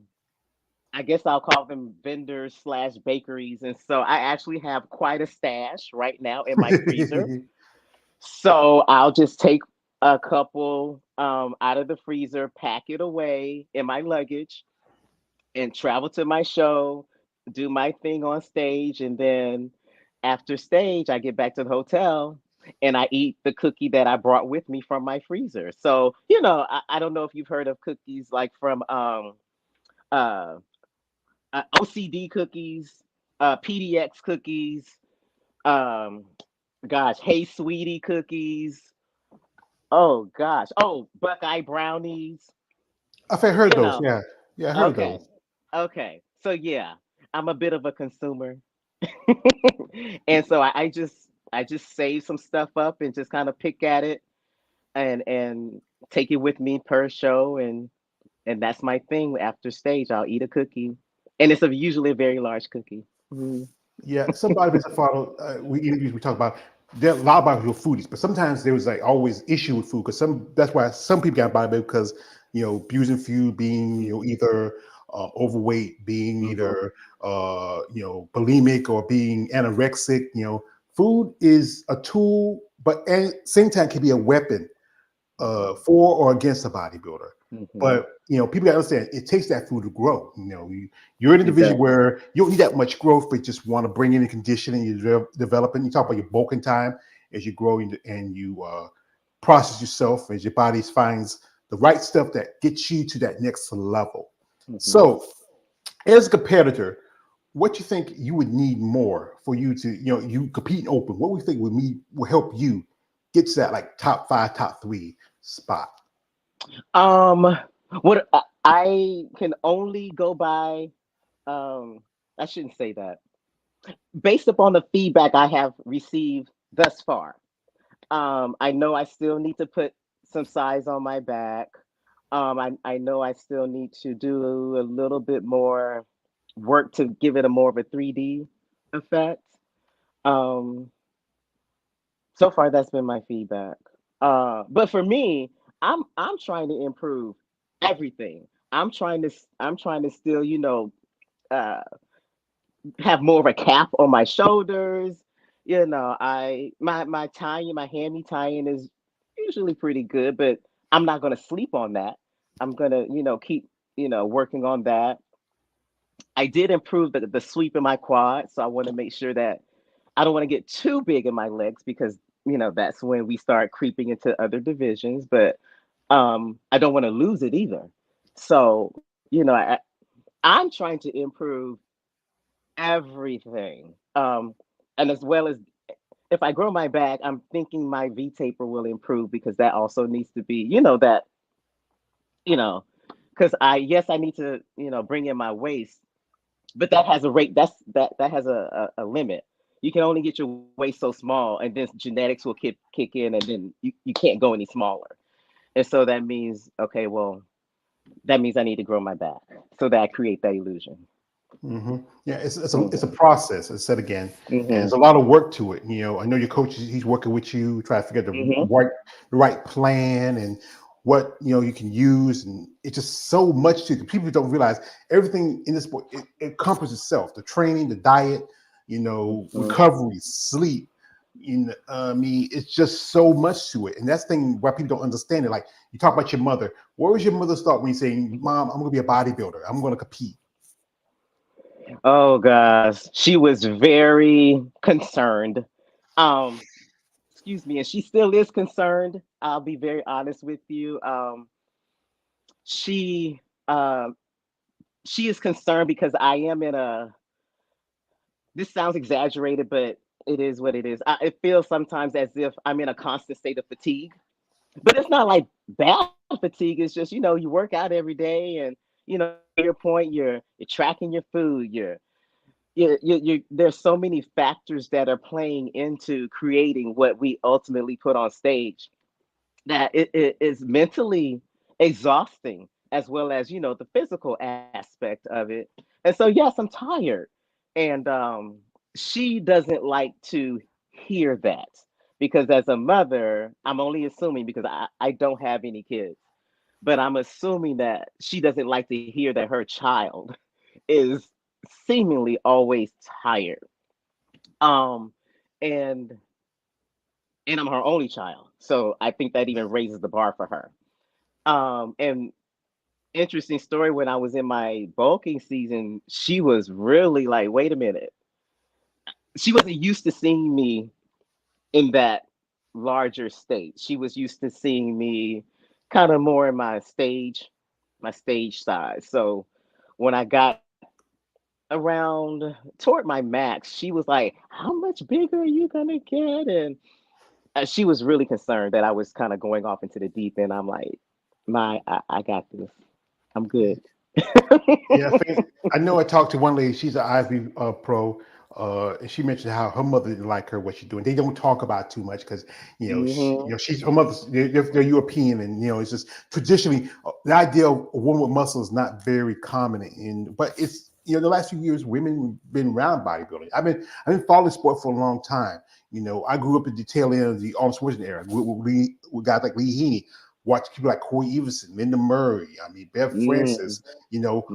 I guess I'll call them vendors slash bakeries, and so I actually have quite a stash right now in my freezer. So I'll just take a couple out of the freezer, pack it away in my luggage, and travel to my show, do my thing on stage, and then after stage, I get back to the hotel and I eat the cookie that I brought with me from my freezer. So, I don't know if you've heard of cookies like from uh, OCD cookies, PDX cookies, um, gosh, Hey Sweetie cookies. Oh gosh. Oh, Buckeye brownies. I've heard You those. know. Yeah. Yeah, I heard Okay. those. Okay. So yeah, I'm a bit of a consumer. And so I just save some stuff up and just kind of pick at it and take it with me per show, and that's my thing. After stage, I'll eat a cookie. And it's usually a very large cookie. Mhm. Yeah, somebody been follow. We talk about there are a lot about your foodies, but sometimes there was like always issue with food because that's why some people got by because abusing food, being either overweight, being Mhm. either bulimic or being anorexic. Food is a tool, but at the same time can be a weapon Mhm. for or against a bodybuilder. Mhm. But people gotta understand it takes that food to grow. You're in a It division does. where you don't need that much growth, but just want to bring in the conditioning, you're developing. You talk about your bulking time as you grow and you process yourself as your body finds the right stuff that gets you to that next level. Mhm. So, as a competitor, what you think you would need more for you to, you compete in open? What we think will help you get to that like top 5, top 3 spot? Um, what I can only go by, I shouldn't say that. Based upon the feedback I have received thus far, I know I still need to put some size on my back. I know I still need to do a little bit more work to give it a more of a 3D effect. Um, so far, that's been my feedback. But for me, I'm trying to improve everything. I'm trying to still, uh, have more of a cap on my shoulders. My tying, my hammy tying is usually pretty good, but I'm not gonna sleep on that. I'm gonna, keep, working on that. I did improve the sweep in my quad, so I want to make sure that I don't want to get too big in my legs because that's when we start creeping into other divisions. But I don't want to lose it either. So I'm trying to improve everything. And as well as if I grow my back, I'm thinking my V taper will improve because that also needs to be, you know, because I need to, bring in my waist, but that has a rate. That has a limit. You can only get your waist so small, and then genetics will kick in, and then you can't go any smaller. And so that means, okay, well, that means I need to grow my back so that I create that illusion. Yeah, it's a Hmm. process. I said again, and Hmm. there's a lot of work to it. I know your coach he's working with you, try to figure out Hmm. the right plan and what you can use, and it's just so much to it. People don't realize everything in this sport. It encompasses itself: the training, the diet, Mhm. recovery, sleep. I mean, it's just so much to it, and that's the thing why people don't understand it. Like you talk about your mother. Where was your mother's thought when you saying, "Mom, I'm going to be a bodybuilder. I'm going to compete"? Oh gosh, she was very concerned. Um, Excuse me, and she still is concerned. I'll be very honest with you. She um she is concerned because I am in a. This sounds exaggerated, but it is what it is. It feels sometimes as if I'm in a constant state of fatigue, but it's not like bad fatigue. It's just you work out every day, and to your point, you're tracking your food. There's so many factors that are playing into creating what we ultimately put on stage that it is mentally exhausting as well as the physical aspect of it. And so yes, I'm tired, and she doesn't like to hear that because as a mother, I'm only assuming because I don't have any kids, but I'm assuming that she doesn't like to hear that her child is seemingly always tired. Um, and and I'm her only child, so I think that even raises the bar for her. And interesting story, when I was in my bulking season, she was really like, wait a minute. She wasn't used to seeing me in that larger state. She was used to seeing me kind of more in my stage size. So when I got around toward my max, she was like, how much bigger are you gonna get? And she was really concerned that I was kind of going off into the deep end. I'm like, I got this. I'm good. Yeah, I think I know. I talked to one lady. She's an IFB pro, and she mentioned how her mother didn't like her what she's doing. They don't talk about it too much because Hmm. she's her mother's. They're European, and it's just traditionally the idea of a woman with muscle is not very common. But it's the last few years women been around bodybuilding. I've been following sport for a long time. I grew up at the tail end of the Arnold Schwarzenegger era with guys like Lee Heaney. Watch people like Corey Everson, Linda Murray. I mean, Bev Mm. Francis.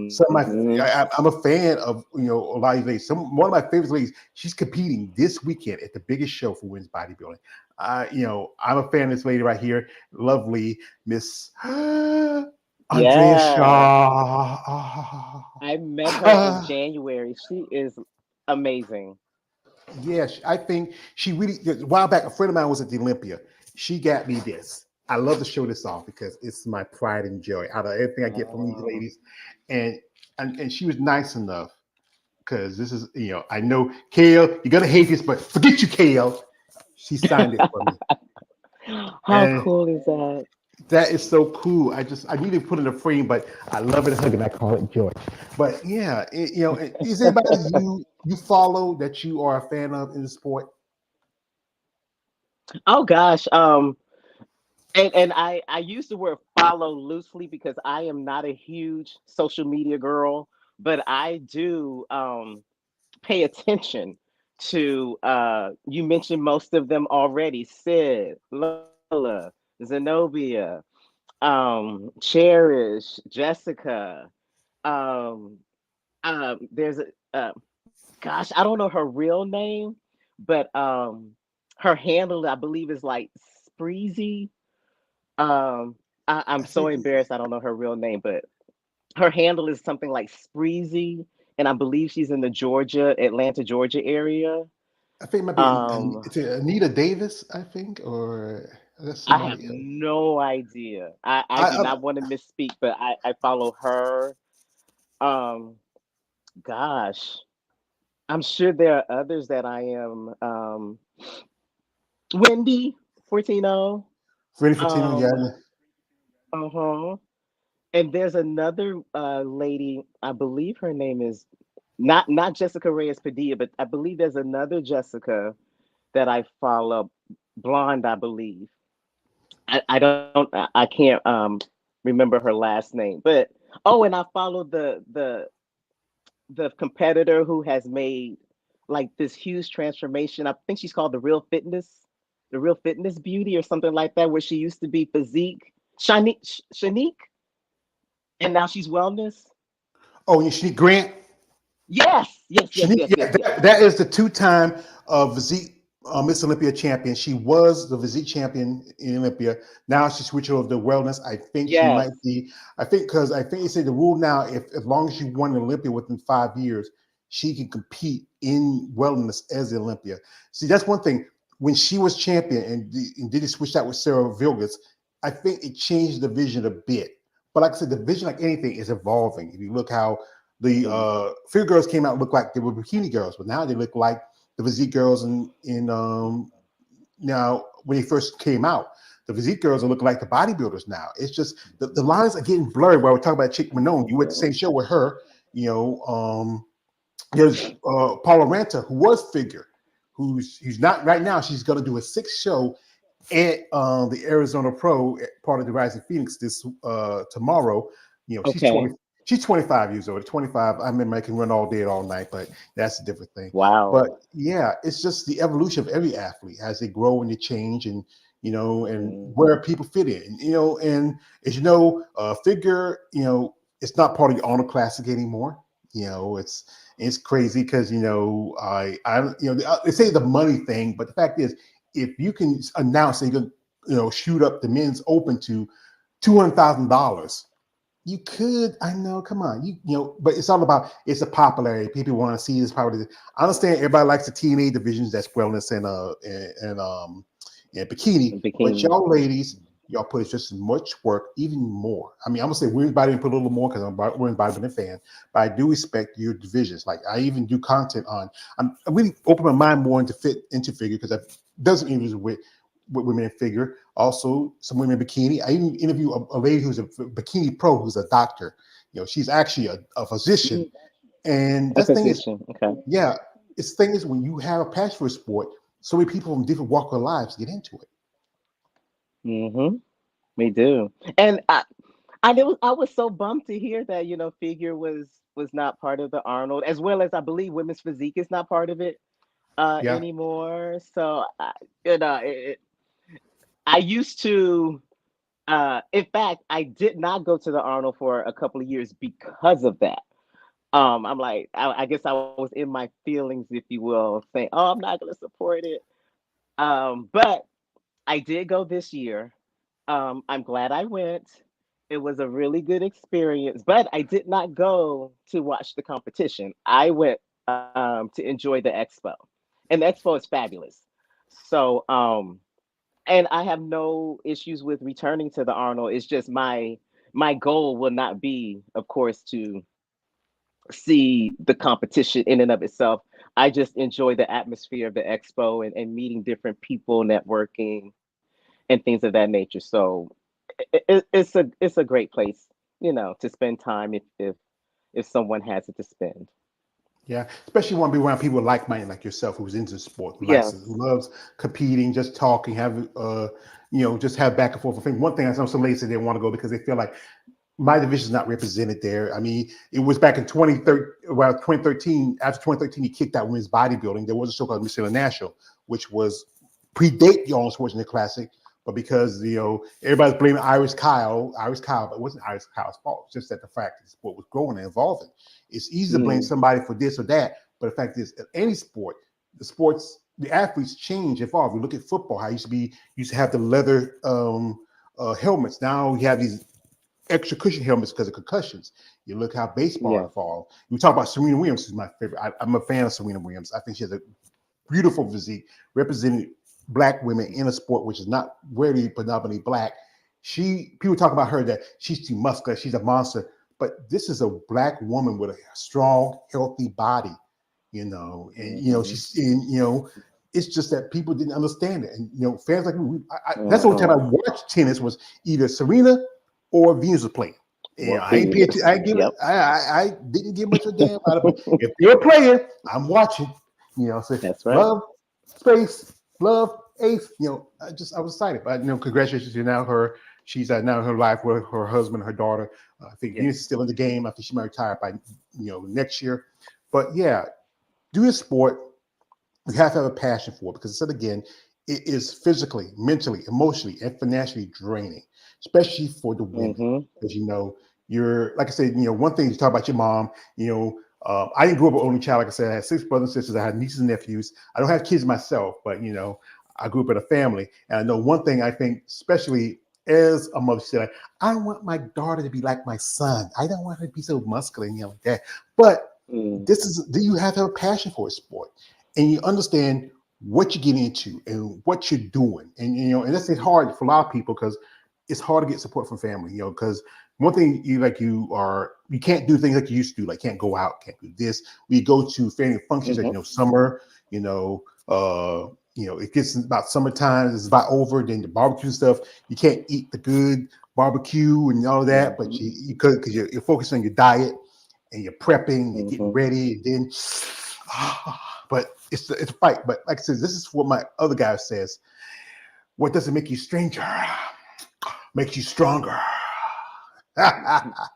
Some of Hmm. I'm a fan of a lot of ladies. One of my favorite ladies. She's competing this weekend at the biggest show for women's bodybuilding. I'm a fan of this lady right here, lovely Miss Andrea Yeah. Shaw. I met her in January. She is amazing. Yes, I think she really. A while back, a friend of mine was at the Olympia. She got me this. I love to show this off because it's my pride and joy out of everything I get from these Oh. ladies, and and she was nice enough because this is I know Kale, you're gonna hate this, but forget you, Kale. She signed it for me, How and cool is that? that is so cool. I need to put it in a frame, but I love it and hug it. I call it joy. But yeah, is there anybody you follow that you are a fan of in the sport? Oh gosh. And I use the word follow loosely because I am not a huge social media girl, but I do pay attention to you mentioned most of them already: Sid, Lola, Zenobia, Cherish, Jessica. um there's a gosh, I don't know her real name, but her handle I believe is like Spreezy. I'm I so think embarrassed I don't know her real name, but her handle is something like Spreezy, and I believe she's in the Atlanta, Georgia area. I think it might be Um, it's Anita Davis. I think, or that's I have somebody else. no idea. I do I not want to misspeak, but I follow her. Um, Gosh, I'm sure there are others that I am. Wendy Fortino. Freddie Fatino. Yeah, Um, uh-huh. And there's another lady, I believe her name is not Jessica Reyes Padilla, but I believe there's another Jessica that I follow, blonde, I believe. I can't remember her last name, but oh, and I follow the competitor who has made like this huge transformation. I think she's called the Real Fitness Beauty or something like that, where she used to be physique. Shanique, and now she's wellness. Oh, and Shanique Grant. Yes, yes, yes, Shanique, yes, yeah, yes, yes. that is the two-time physique Miss Olympia champion. She was the physique champion in Olympia. Now she switched over to wellness. I think she Yes. might be. I think because I think they say the rule now, if as long as you won Olympia within 5 years, she can compete in wellness as the Olympia. See, that's one thing. When she was champion and did it switch out with Sarah Vilgas, I think it changed the vision a bit. But like I said, the vision, like anything, is evolving. If you look how the Mm. figure girls came out looked like they were bikini girls, but now they look like the physique girls in now when they first came out. The physique girls are looking like the bodybuilders now. It's just the lines are getting blurred. While we're talking about Chick Manone, you went to the same show with her. You know, there's Paula Ranta, who was figure, who's not right now. She's going to do a sixth show at the Arizona Pro, part of the Rising Phoenix, this tomorrow. You know, she's Okay. 20. She's 25 years old. At 25, I remember I can run all day and all night, but that's a different thing. Wow. But yeah, it's just the evolution of every athlete as they grow and they change, and and Hmm. where people fit in. And as you know, figure, it's not part of the honor classic anymore. It's crazy because they say the money thing, but the fact is, if you can announce that you're gonna shoot up the men's open to $200,000, you could. I know, come on, but it's all about, it's a popularity. People want to see this power. I understand everybody likes the TNA divisions, that's wellness and bikini, but Bikini. y'all ladies, y'all put just as much work, even more. I mean, I'm gonna say women's body put a little more because I'm a women's bodybuilding fan, but I do respect your divisions. Like, I even do content on. I really open my mind more into figure, because I've doesn't interviews with women in figure. Also, some women in bikini. I even interview a lady who's a bikini pro, who's a doctor. She's actually a physician. Mhm. And A that thing is, physician. Okay. yeah, it's thing is, when you have a passion for a sport, so many people from different walk of lives get into it. Hmm. We do. And I was so bummed to hear that, figure was not part of the Arnold, as well as I believe women's physique is not part of it Yeah. anymore. So I used to. In fact, I did not go to the Arnold for a couple of years because of that. I'm like, I guess I was in my feelings, if you will, saying, "Oh, I'm not going to support it." But I did go this year. I'm glad I went. It was a really good experience, but I did not go to watch the competition. I went to enjoy the expo, and the expo is fabulous. So, and I have no issues with returning to the Arnold. It's just my goal will not be, of course, to see the competition in and of itself. I just enjoy the atmosphere of the expo and meeting different people, networking, and things of that nature. So it's a great place, to spend time if someone has it to spend. Yeah, especially want to be around people like minded, like yourself, who's into sport, who Yes. loves competing, just talking, have just have back and forth. I think one thing, I know some ladies say they want to go because they feel like my division is not represented there. I mean, it was back in 2013, around 2013. After 2013, he kicked out women's bodybuilding. There was a show called Miss International, which was predate the Arnold Schwarzenegger Classic, but because everybody's blaming Irish Kyle, but it wasn't Irish Kyle's fault. It's just that the fact that the sport was growing and evolving. It's easy to blame Mm, somebody for this or that, but the fact is, in any sport, the athletes change, evolve. We look at football, how used to have the leather helmets. Now we have these extra cushion helmets because of concussions. You look how baseball yes. evolved. We talk about Serena Williams, who's my favorite. I'm a fan of Serena Williams. I think she has a beautiful physique, representing black women in a sport which is not very predominantly black. People talk about her that she's too muscular, she's a monster, but this is a black woman with a strong, healthy body, and Hmm. she's in, it's just that people didn't understand it, and fans like me, that's the only time I Uh-uh. watched tennis was either Serena or Venus was playing. Or I ain't pay Venus. attention. I give it. Yep. I didn't give much of a damn about it, but if they're playing, I'm watching. So That's right. love, space, love, ace. I was excited. But congratulations to now her. She's now in her life with her husband, her daughter. I think Venus is Yes. still in the game. I think she might retire by next year. But yeah, do a sport. You have to have a passion for it, because I said again, it is physically, mentally, emotionally, and financially draining, especially for the women. Mm-hmm. Because you're like I said, one thing you talk about your mom, I didn't grow up an only child. Like I said, I had six brothers and sisters. I had nieces and nephews. I don't have kids myself, but I grew up in a family. And I know one thing I think, especially as a mother, she said, I want my daughter to be like my son. I don't want her to be so muscular and like that. But Mm. do you have to have a passion for a sport? And you understand what you get into and what you're doing. And that's hard for a lot of people because it's hard to get support from family, because one thing you can't do things like you used to do, like can't go out, can't do this. We go to family functions like Mm-hmm. summer, it gets about summertime, it's about over, then the barbecue stuff. You can't eat the good barbecue and all of that, but Mm-hmm. you could because you're focused on your diet and you're prepping, you're getting Mm-hmm. ready, and then but it's a fight. But like I said, this is what my other guy says. What doesn't make you stranger makes you stronger.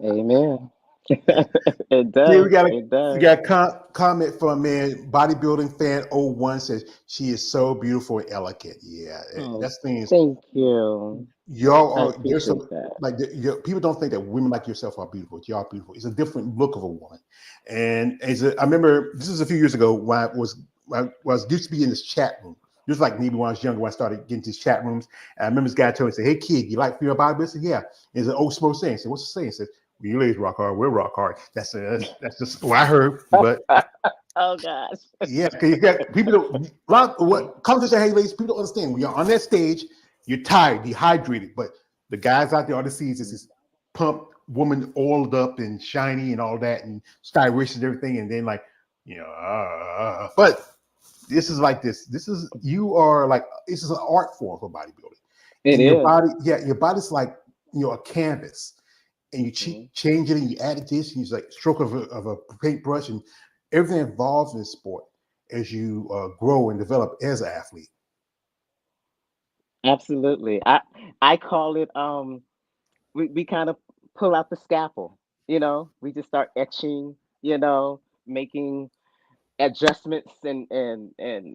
Amen. It See, does. we got a It we does. got a comment from a man, bodybuilding fan 01 says she is so beautiful and elegant. Yeah, Oh, that's the thing is thank you. y'all I are there's appreciate some that. like people don't think that women like yourself are beautiful. Y'all are beautiful. It's a different look of a woman. And I remember this was a few years ago when I was used to be in this chat room. Just like maybe when I was younger, when I started getting to these chat rooms. And I remember this guy told me, say, "Hey kid, you like female bodybuilders?" I said, "Yeah." And it's an old smoke saying. I said, "What's the saying?" He said, "When you ladies rock hard, we'll rock hard." That's just what I heard. But Oh gosh. yeah, because you got people don't a lot of what conversation. Hey, ladies, people don't understand. When you're on that stage, you're tired, dehydrated, but the guys out there, all the sees is this pump woman oiled up and shiny and all that and stylish and everything, and then but this is like this. This is you are like this is an art form for bodybuilding, It and your is. body, yeah, your body's like a canvas, and you Mhm. change it and you add it this, and you like stroke of a paintbrush and everything involved in sport as you grow and develop as an athlete. Absolutely. I call it we kind of pull out the scalpel, we just start etching, making adjustments and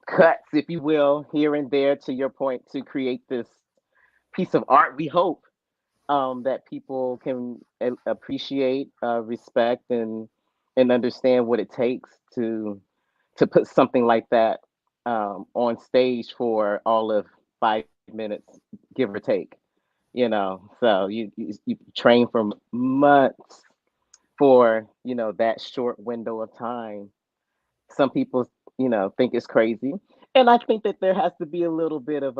cuts, if you will, here and there to your point to create this piece of art. We hope that people can appreciate, respect, and understand what it takes to put something like that on stage for all of 5 minutes, give or take. So you train for months for that short window of time. Some people think it's crazy, and I think that there has to be a little bit of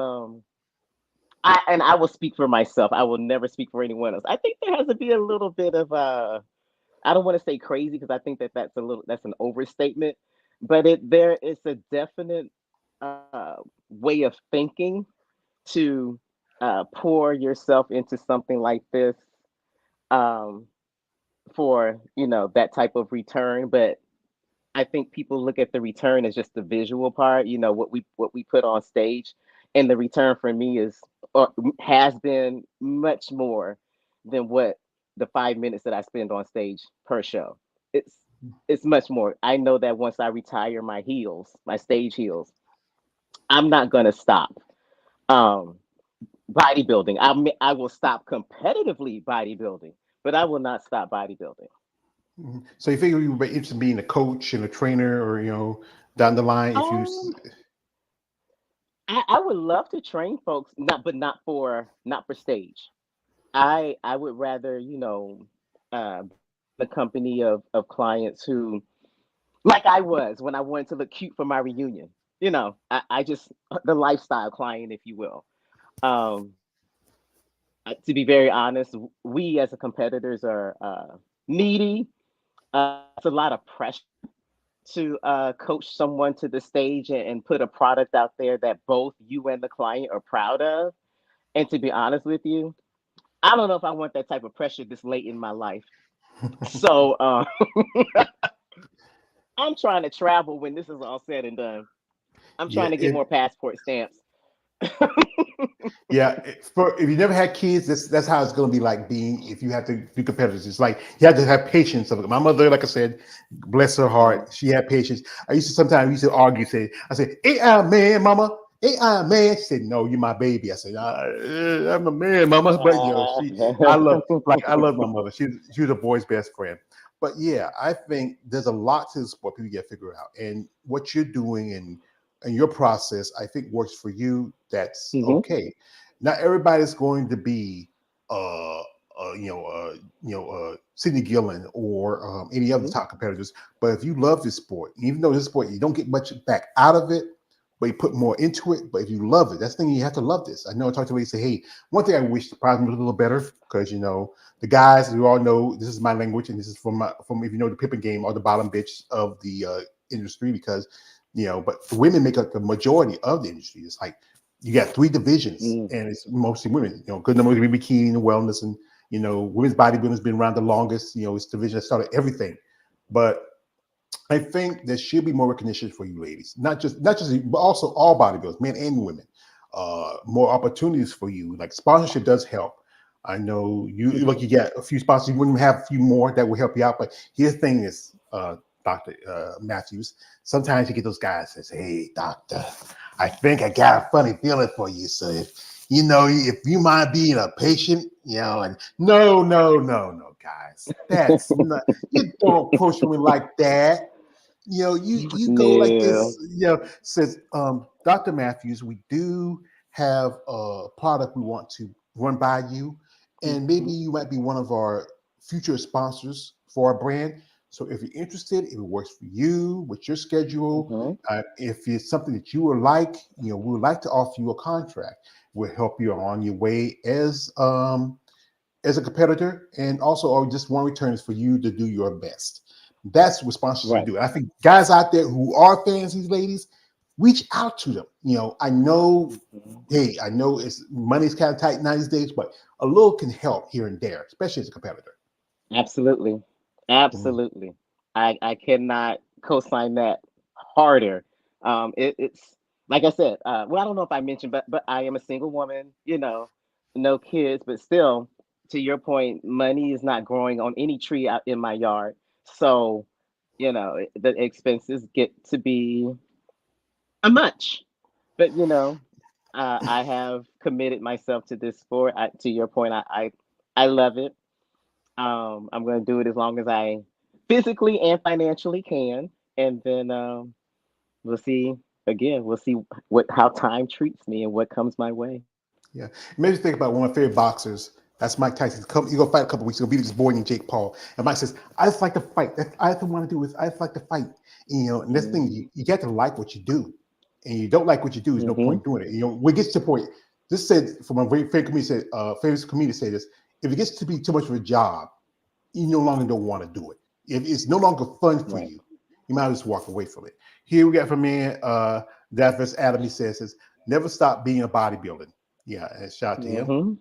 I will speak for myself. I will never speak for anyone else. I think there has to be a little bit of I don't want to say crazy because I think that that's an overstatement, but there is a definite way of thinking to pour yourself into something like this um, for that type of return. But I think people look at the return as just the visual part, what we put on stage, and the return for me is or has been much more than what the 5 minutes that I spend on stage per show. It's it's much more. I know that once I retire my heels, my stage heels, I'm not gonna stop um, bodybuilding. I will stop competitively bodybuilding, but I will not stop bodybuilding. Mhm. So you figure you would be interested in being a coach and a trainer, or down the line if you. Um, I would love to train folks, but not for stage. I would rather be in the company of clients who, like I was when I wanted to look cute for my reunion. I just the lifestyle client, if you will. Um, to be very honest, we as a competitors are needy. It's a lot of pressure to coach someone to the stage and put a product out there that both you and the client are proud of. And to be honest with you, I don't know if I want that type of pressure this late in my life. So I'm trying to travel when this is all said and done. I'm Yeah, trying to get more passport stamps. yeah. If you never had kids, that's how it's going to be like being if you have to do competitors. It's like you have to have patience. My mother, like I said, bless her Mhm. heart, she had patience. I used to sometimes argue, say, I said, "Hey, man, mama." Ain't I a man? She said, no, you're my baby. I said, I'm a man, mama. But I love my mother. She was a boy's best friend. But yeah, I think there's a lot to the sport people get to figure out. And what you're doing and your process, I think works for you. That's Hmm. okay. Not everybody's going to be uh you know, Sidney Gillen or any other Hmm. top competitors. But if you love this sport, even though this sport you don't get much back out of it, but you put more into it. But if you love it, that's the thing, you have to love this. I know I talked to somebody say, hey, one thing I wish the prize was a little better because the guys we all know this is my language and this is from if you know the Pippin game or the bottom bitch of the industry because but the women make up the majority of the industry. It's like you got three divisions Mm. and it's mostly women. Good number of bikini and wellness and women's bodybuilding's been around the longest. It's the division that started everything, but I think there should be more recognition for you ladies, not just, but also all bodybuilders, men and women. More opportunities for you. Like sponsorship does help. I know you look, Hmm. you get a few sponsors. You wouldn't have a few more that will help you out. But here's the thing: is Doctor Matthews. Sometimes you get those guys that say, "Hey, doctor, I think I got a funny feeling for you. So if you mind being a patient, and no, guys, that's not. You don't approach me like that. You go like Yeah. this. Says Dr. Matthews, we do have a product we want to run by you, and maybe Hmm. you might be one of our future sponsors for our brand. So if you're interested, if it works for you with your schedule, Hmm. if it's something that you would like, we would like to offer you a contract. We'll help you on your way as a competitor, and also our just one return is for you to do your best. That's what sponsors Right. do. I think guys out there who are fans of these ladies, reach out to them. I know, Mhm. hey, I know it's money's kind of tight in these days, but a little can help here and there, especially as a competitor. Absolutely. Mhm. Absolutely. I cannot co-sign that harder. It's like I said, well, I don't know if I mentioned, but I am a single woman, no kids, but still, to your point, money is not growing on any tree out in my yard. So, the expenses get to be a much. But I have committed myself to this sport. To your point, I love it. I'm going to do it as long as I physically and financially can, and then we'll see. Again, we'll see what how time treats me and what comes my way. Yeah. Maybe think about one of my favorite boxers. That's Mike Tyson. He go fight a couple weeks ago, beat this boy named Jake Paul. And Mike says, I just like to fight. I just want to do is I just like to fight. And this thing, Mm-hmm. you got to like what you do. And you don't like what you do, there's no Mm-hmm. point doing it. When it gets to the point, this said from a very favorite comedian said, famous comedian say this, if it gets to be too much of a job, you no longer don't want to do it. If it's no longer fun for Right. you might just walk away from it. Here we got from man, Davis Adam, he says, never stop being a bodybuilding. Yeah, and shout out to him. Mm-hmm.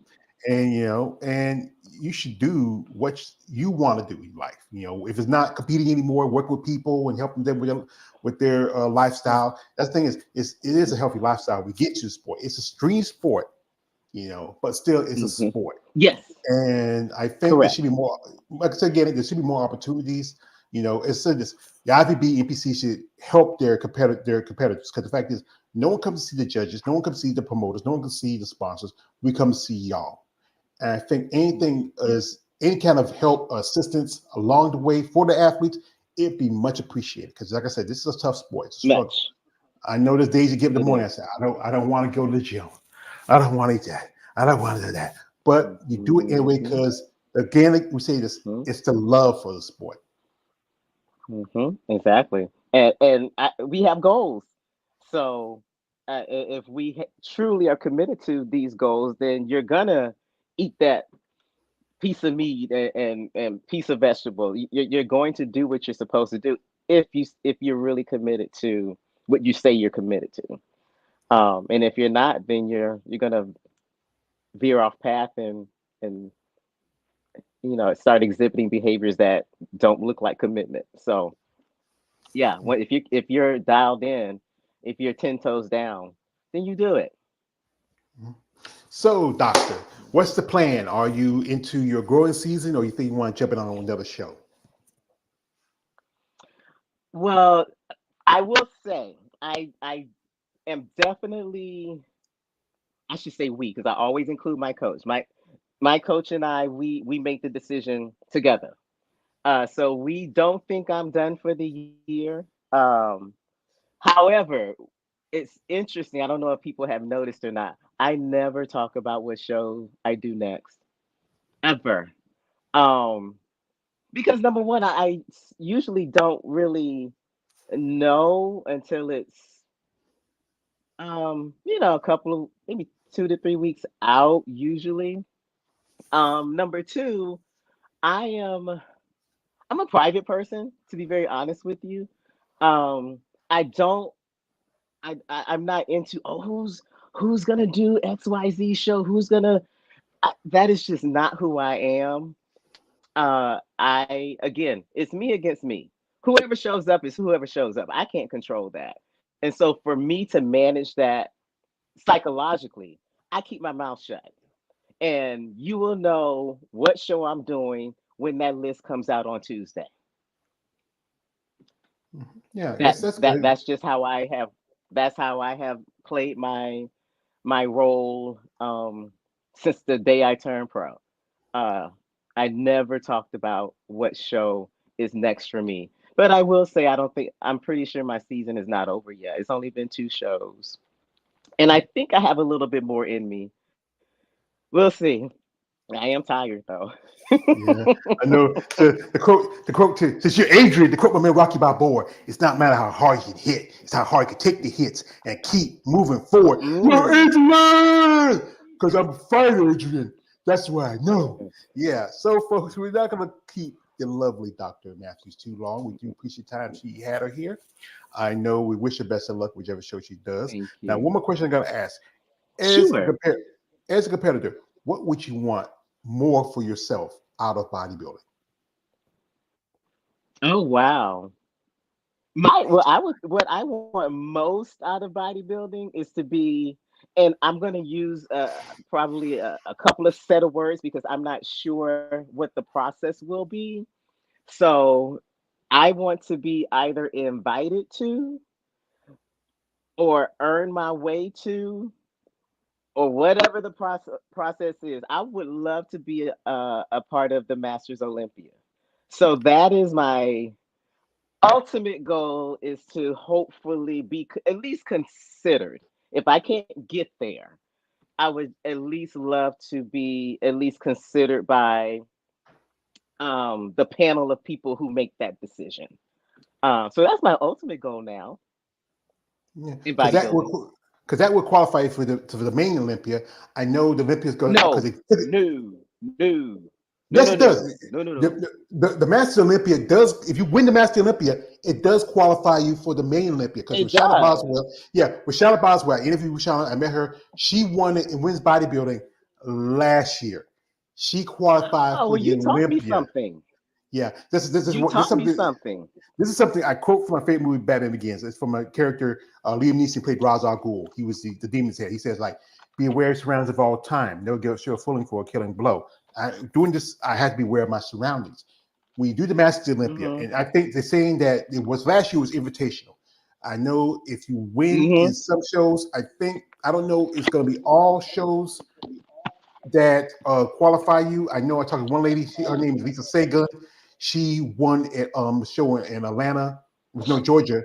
And you should do what you want to do in life. If it's not competing anymore, work with people and helping them with their lifestyle. That's the thing it is a healthy lifestyle. We get to the sport. It's a stream sport, but still it's a Mm-hmm. sport. Yes. And I think there should be Correct. more. Like I said again, there should be more opportunities. It's said this. The IFBB, NPC should help their competitors because the fact is, no one comes to see the judges, no one comes to see the promoters, no one can see the sponsors. We come to see y'all. And I think anything is any kind of help, assistance along the way for the athletes, it'd be much appreciated. Because like I said, this is a tough sport. It's a struggle. Much. I know there's days you get in the It morning. I is. say, I don't want to go to the gym. I don't want to eat that. I don't want to do that. But you do it anyway Mm-hmm. because again, like we say this, it's the love for the sport. Mm-hmm. Exactly. And we have goals. So if we truly are committed to these goals, then you're gonna eat that piece of meat and piece of vegetable. You're going to do what you're supposed to do if you're really committed to what you say you're committed to. And if you're not, then you're gonna veer off path and start exhibiting behaviors that don't look like commitment. So yeah, if you're dialed in, if you're 10 toes down, then you do it. So, doctor, what's the plan? Are you into your growing season, or you think you want to jump in on another show? Well, I will say I am definitely, I should say we, because I always include my coach. My coach and I, we make the decision together. So we don't think I'm done for the year. However, it's interesting. I don't know if people have noticed or not. I never talk about what show I do next, ever. Um, because number one, I usually don't really know until it's a couple of maybe 2 to 3 weeks out usually. Number two, I am I'm a private person, to be very honest with you. Um, I don't I'm not into, oh, who's gonna do XYZ show, that is just not who I am. I again, it's me against me. Whoever shows up is whoever shows up. I can't control that. And so for me to manage that psychologically, I keep my mouth shut. And you will know what show I'm doing when that list comes out on Tuesday. Yeah, That that's that good. that's just how I have played my role since the day I turned pro. Uh, I never talked about what show is next for me. But I will say I'm pretty sure my season is not over yet. It's only been 2 shows. And I think I have a little bit more in me. We'll see. I am tired though. Yeah, I know. The quote since you're Adrian, the quote my man Rocky Balboa, it's not matter how hard you can hit, it's how hard you can take the hits and keep moving forward. No, Mm. Adrian, because I'm a fighter, Adrian. That's why I know. Yeah, so folks, we're not gonna keep the lovely Dr. Matthews too long. We do appreciate the time she had her here. I know we wish her best of luck whichever show she does. Thank Now, you. one more question I gotta ask. As a Sure. compar- as a competitor, what would you want more for yourself out of bodybuilding? Oh wow. My well, I would what I want most out of bodybuilding is to be, and I'm going to use probably a couple of set of words because I'm not sure what the process will be. So I want to be either invited to or earn my way to or whatever the process is. I would love to be a part of the Masters Olympia. So that is my ultimate goal, is to hopefully be at least considered. If I can't get there, I would at least love to be at least considered by the panel of people who make that decision. So that's my ultimate goal now Yeah, in because bodybuilding. that would qualify you for the main Olympia. I know the Olympia is going because No, they took it. no, no, no, Yes, no, it does. no, no, no, The, no. the Master Olympia does. If you win the Master Olympia, it does qualify you for the main Olympia. Because It Rashada does. Boswell, yeah, Rashada Boswell, I interviewed Rashada. I met her. She won it in women's bodybuilding last year. She qualified Oh, for well, the you taught me Olympia. something. Yeah, this is You what this is taught me something. something. This is something I quote from my favorite movie, Batman Begins. It's from a character Liam Neeson played Ra's al Ghul. He was the demon's head. He says like, "Be aware of surroundings of all time. Never get a fooling for a killing blow." Doing this, I had to be aware of my surroundings. We do the Masters Olympia, Hmm. and I think they're saying that it was last year was invitational. I know if you win in Hmm. some shows, I don't know it's going to be all shows that qualify you. I know I talked to one lady. Her name is Lisa Sagan. She won at a show in Atlanta, it was no Georgia,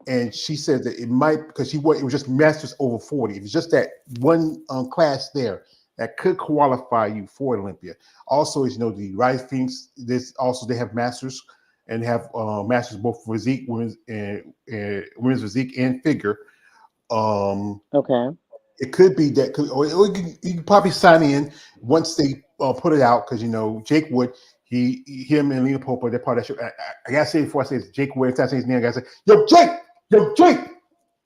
and she said that it might because it was just Masters over 40. It was just that one class there that could qualify you for Olympia. Also, as you know, the Rise Phoenix, this also they have Masters and have Masters both for physique, women's physique and figure. Um, Okay. it could be that, or you can probably sign in once they put it out because you know Jake Wood, him and Lena Pope, they're part of that show. I gotta say before I say it's Jake Wood, if I say his name, I gotta say, yo Jake,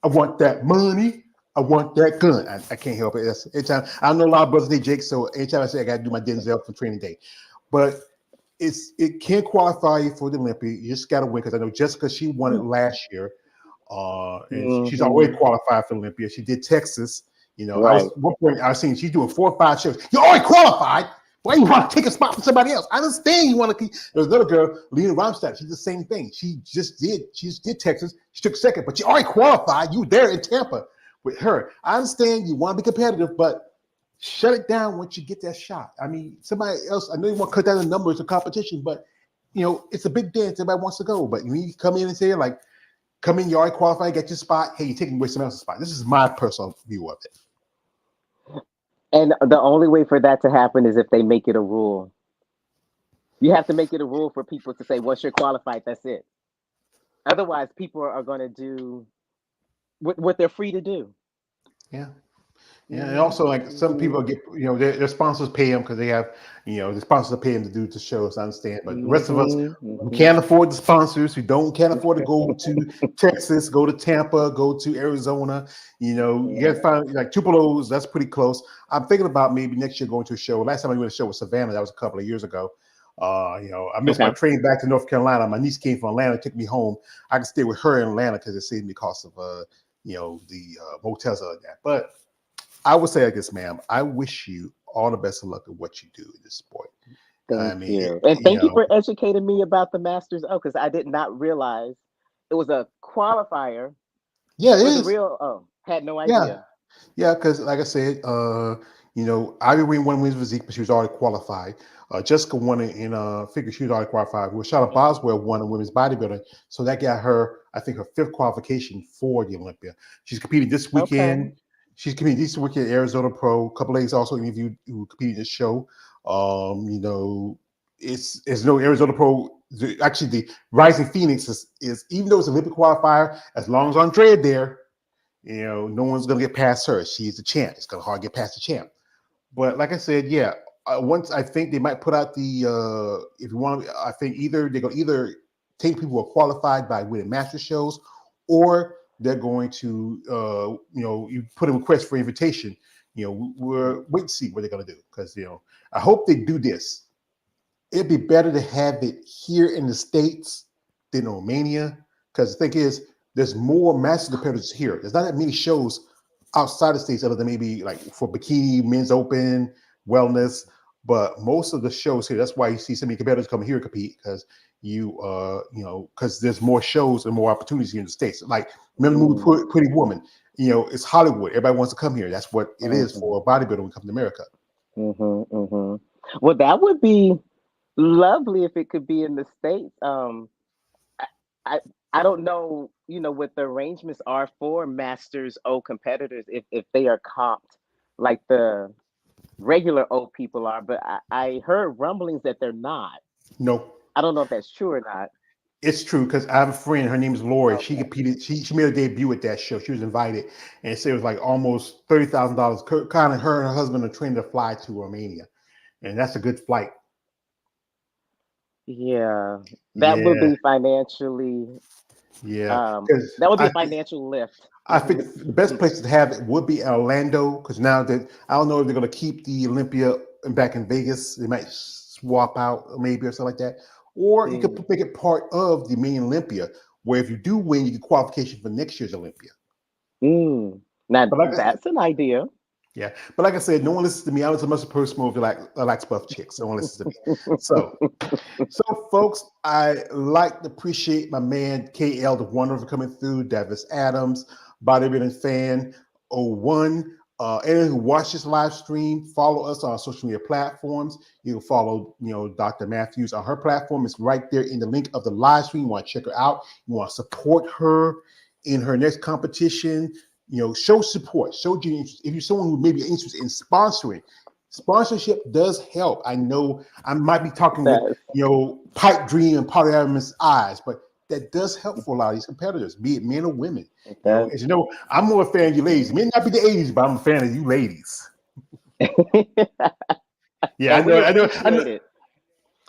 I want that money, I want that gun. I can't help it. Anytime I know a lot of brothers named Jake, so anytime I say I gotta do my Denzel for training day, but it can't qualify you for the Olympia. You just gotta win because I know Jessica, she won it last year. And she's already Hmm. qualified for Olympia. She did Texas. You know, I was Right. at one point I was saying she's doing 4 or 5 shows. You're already qualified. Why you want to take a spot from somebody else? I understand you want to keep. There's another girl, Lena Ronstadt. She's the same thing. She just did Texas. She took second, but you already qualified. You were there in Tampa. with her. I understand you want to be competitive, but shut it down once you get that shot. I mean, somebody else, I know you want to cut down the numbers of competition, but it's a big dance. Everybody wants to go. But when you come in and say, like, come in, you already qualified, get your spot. Hey, you're taking away somebody else's spot. This is my personal view of it. And the only way for that to happen is if they make it a rule. You have to make it a rule for people to say, once you're qualified, that's it. Otherwise, people are going to do what they're free to do. Yeah. Yeah, and also like some people Mm-hmm. get, their sponsors pay them because they have, the sponsors pay them to do the shows. I understand, but the rest of us Mm-hmm. who Mm-hmm. can't afford the sponsors, who can't afford to go to Texas, go to Tampa, go to Arizona, you got to find like Tupelo's. That's pretty close. I'm thinking about maybe next year going to a show. Last time I went to a show was Savannah. That was a couple of years ago. I missed my Okay. train back to North Carolina. My niece came from Atlanta, took me home. I could stay with her in Atlanta because it saved me cost of the motels and like that. But I would say like this, ma'am. I wish you all the best of luck in what you do in this sport. I Thank mean, you. And thank you for educating me about the Masters O, because I did not realize it was a qualifier yeah, it for the is. real O. Had no Yeah, idea. yeah. Because like I said, Ivy Wing won wins physique, but she was already qualified. Jessica won it in figure. She was already qualified. Rashada Boswell won in women's bodybuilding, so that got her, I think, her fifth qualification for the Olympia. She's competing this Okay. weekend. She's competing this weekend at Arizona Pro. A couple ladies also interviewed who competed in this show. It's no Arizona Pro. Actually, the Rising Phoenix is even though it's an Olympic qualifier, as long as Andrea there, no one's gonna get past her. She's the champ. It's gonna hard to get past the champ. But like I said, yeah. Once I think they might put out the if you want, I think they're gonna either take people who are qualified by winning master shows, or they're going to you put a request for invitation. We're wait and see what they're gonna do because I hope they do this. It'd be better to have it here in the States than Romania. Because the thing is, there's more master competitors here. There's not that many shows outside the States other than maybe like for bikini, men's open, wellness. But most of the shows here, that's why you see so many competitors come here to compete because because there's more shows and more opportunities here in the States. Like, remember the Mm, movie Pretty Woman? It's Hollywood. Everybody wants to come here. That's what it is mhm, for a bodybuilder when you come to America. mhm. Well, that would be lovely if it could be in the States. I, I I don't know, what the arrangements are for Masters O competitors if they are comped like the regular O people are, but I heard rumblings that they're not. No. I don't know if that's true or not. It's true because I have a friend. Her name is Lori. She Okay. competed. She made a debut at that show. She was invited, and it said it was like almost $30,000. Kind of her and her husband are trained to fly to Romania, and that's a good flight. Yeah, that would Yeah, be financially. yeah. Because That would be a financial lift. I think the best place to have it would be Orlando. Because now that I don't know if they're going to keep the Olympia back in Vegas, they might swap out maybe or something like that, or you could Mm, make it part of the main Olympia, where if you do win, you get qualification for next year's Olympia. mm. Now But like that's an idea. Yeah, but like I said, no one listens to me. I was a much person who likes buff chicks. No one listens to me. So, so folks, I like to appreciate my man KL, the Wonder for coming through. Davis Adams, bodybuilding fan 01. Anyone who watched this live stream, follow us on our social media platforms. You can follow, Dr. Matthews on her platform. It's right there in the link of the live stream. You want to check her out. You want to support her in her next competition. Show support, show you interest. If you're someone who may be interested in sponsoring, sponsorship does help. I know I might be It talking with, does. pipe dream and polyamorous eyes, but that does help for a lot of these competitors, be it men or women. It does. As you know, I'm more a fan of you ladies. It may not be the 80s, but I'm a fan of you ladies. Yeah, I And we know, I know, I know. appreciate it.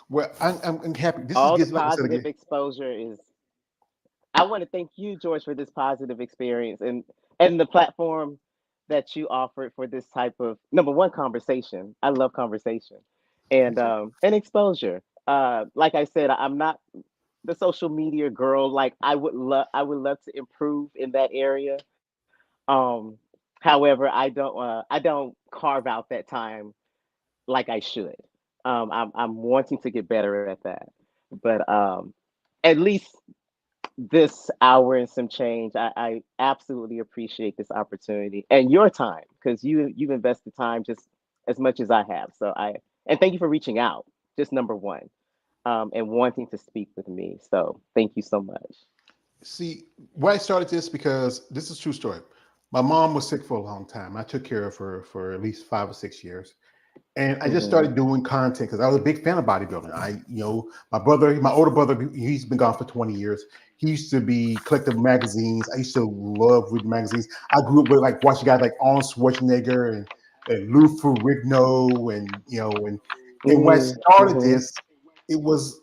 Well, I'm happy. This is All the gives, like I said positive again. exposure is. I want to thank you, George, for this positive experience and the platform that you offered for this type of number one conversation. I love conversation and exposure. Like I said, I'm not the social media girl. Like I would love to improve in that area. However, I don't carve out that time like I should. I'm wanting to get better at that, but at least this hour and some change. I absolutely appreciate this opportunity and your time because you've invested time just as much as I have. So and thank you for reaching out. Just number one, and wanting to speak with me. So thank you so much. See, why I started this because this is a true story. My mom was sick for a long time. I took care of her for at least 5 or 6 years. And I just Hmm. started doing content because I was a big fan of bodybuilding. My brother, my older brother, he's been gone for 20 years. He used to be collecting magazines. I used to love reading magazines. I grew up with like watching guys like Arnold Schwarzenegger and Lou Ferrigno and when I started Hmm. this, it was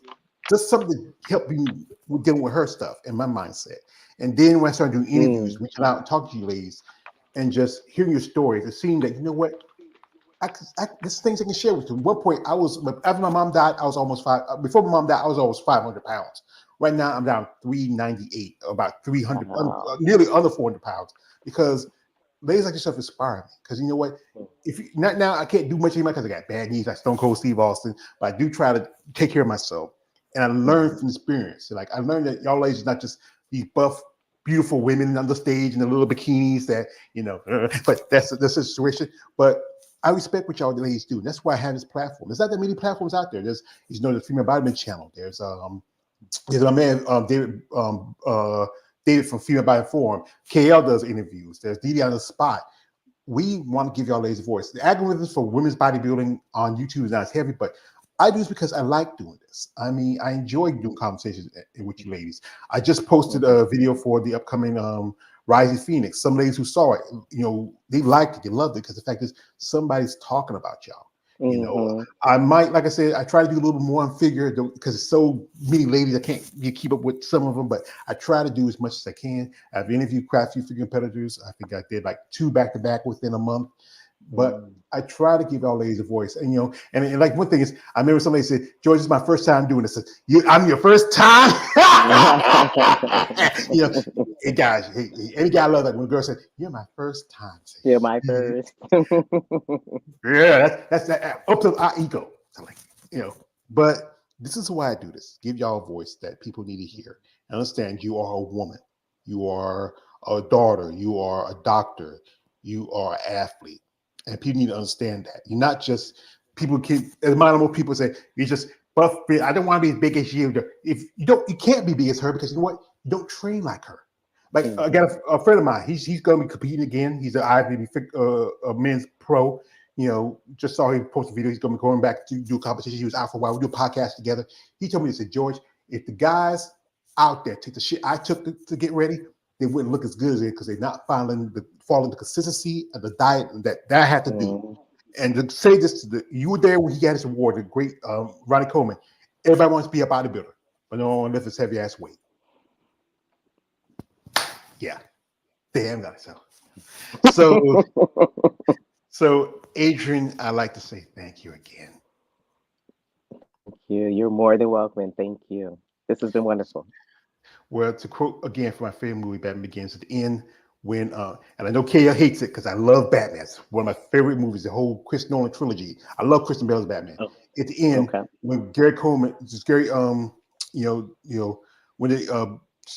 just something to help me with dealing with her stuff and my mindset. And then when I started doing interviews, Mm. reaching out and talking to you ladies, and just hearing your stories, it seemed that you know what there's things I can share with you. At one point, after my mom died, I was almost five. Before my mom died, I was almost 500 pounds. Right now, I'm down 398, about 300, Wow. nearly under 400 pounds. Because ladies like yourself inspire me. Because you know what? If you, not now, I can't do much anymore because I got bad knees, like Stone Cold Steve Austin. But I do try to take care of myself, and I learn from experience. Like I learned that y'all ladies are not just these buff, beautiful women on the stage in the little bikinis that but that's a situation. But I respect what y'all ladies do. That's why I have this platform. There's not that many platforms out there. There's the Female Bodyman channel. There's my man David from Female Body Forum. KL does interviews. There's Didi on the Spot. We want to give y'all ladies a voice. The algorithms for women's bodybuilding on YouTube is not as heavy, but I do this because I like doing this. I mean, I enjoy doing conversations with you ladies. I just posted Mhm. a video for the upcoming Rising Phoenix. Some ladies who saw it, they liked it, they loved it because the fact is somebody's talking about y'all. You know, Mhm. I might, like I said, I try to do a little more on figure because it's so many ladies. I can't keep up with some of them, but I try to do as much as I can. I've interviewed quite a few figure competitors. I think I did like 2 back to back within a month. But Mm. I try to give all ladies a voice, and like one thing is, I remember somebody said, "George, this is my first time doing this." I said, I'm your first time. you know, hey guys, any guy loves that when a girl said, "You're my first time." I You're my say, first. yeah, that's that up to our ego. So like, but this is why I do this. Give y'all a voice that people need to hear. Understand you are a woman. You are a daughter. You are a doctor. You are an athlete. And people need to understand that. You're not just people can as more people say, you're just buff fit. I don't want to be as big as you. If you can't be big as her because you know what? You don't train like her. Like I got Mhm. a friend of mine. He's going to be competing again. He's an IFBB a men's pro. Just saw him post a video. He's going to be going back to do a competition. He was out for a while. We do a podcast together. He told me, he said, George, if the guys out there took the shit I took to get ready, they wouldn't look as good as it because they're not following the consistency of the diet that I had to do. Mhm. And to say this, you were there when he got his award, the great Ronnie Coleman. Everybody wants to be a bodybuilder, but no one lifts his heavy ass weight. Yeah, damn got it. So, so Adrienne, I'd like to say thank you again. Thank you. You're more than welcome, and thank you. This has been wonderful. Well, to quote again from my favorite movie, Batman Begins, at the end, when and I know KL hates it because I love Batman. It's one of my favorite movies, the whole Chris Nolan trilogy. I love Christian Bale's Batman. Oh, At the end, okay. when Gary Coleman, just Gary, when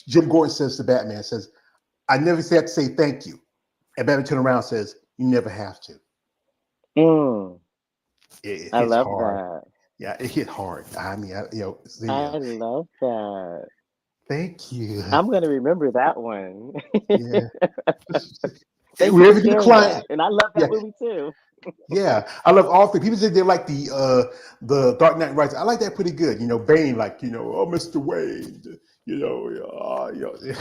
Jim Gordon says to Batman, says, "I never had to say thank you," and Batman turns around and says, "You never have to." Mm, It I hits love hard. that. Yeah, it hit hard. I mean, I love that. thank you. I'm gonna remember that one. Yeah. Thank you for Wherever you sharing decline, that. And I love yeah, that movie too. yeah. I love all three. People say they like the Dark Knight Rises. I like that pretty good. Bane, like oh Mr. Wade,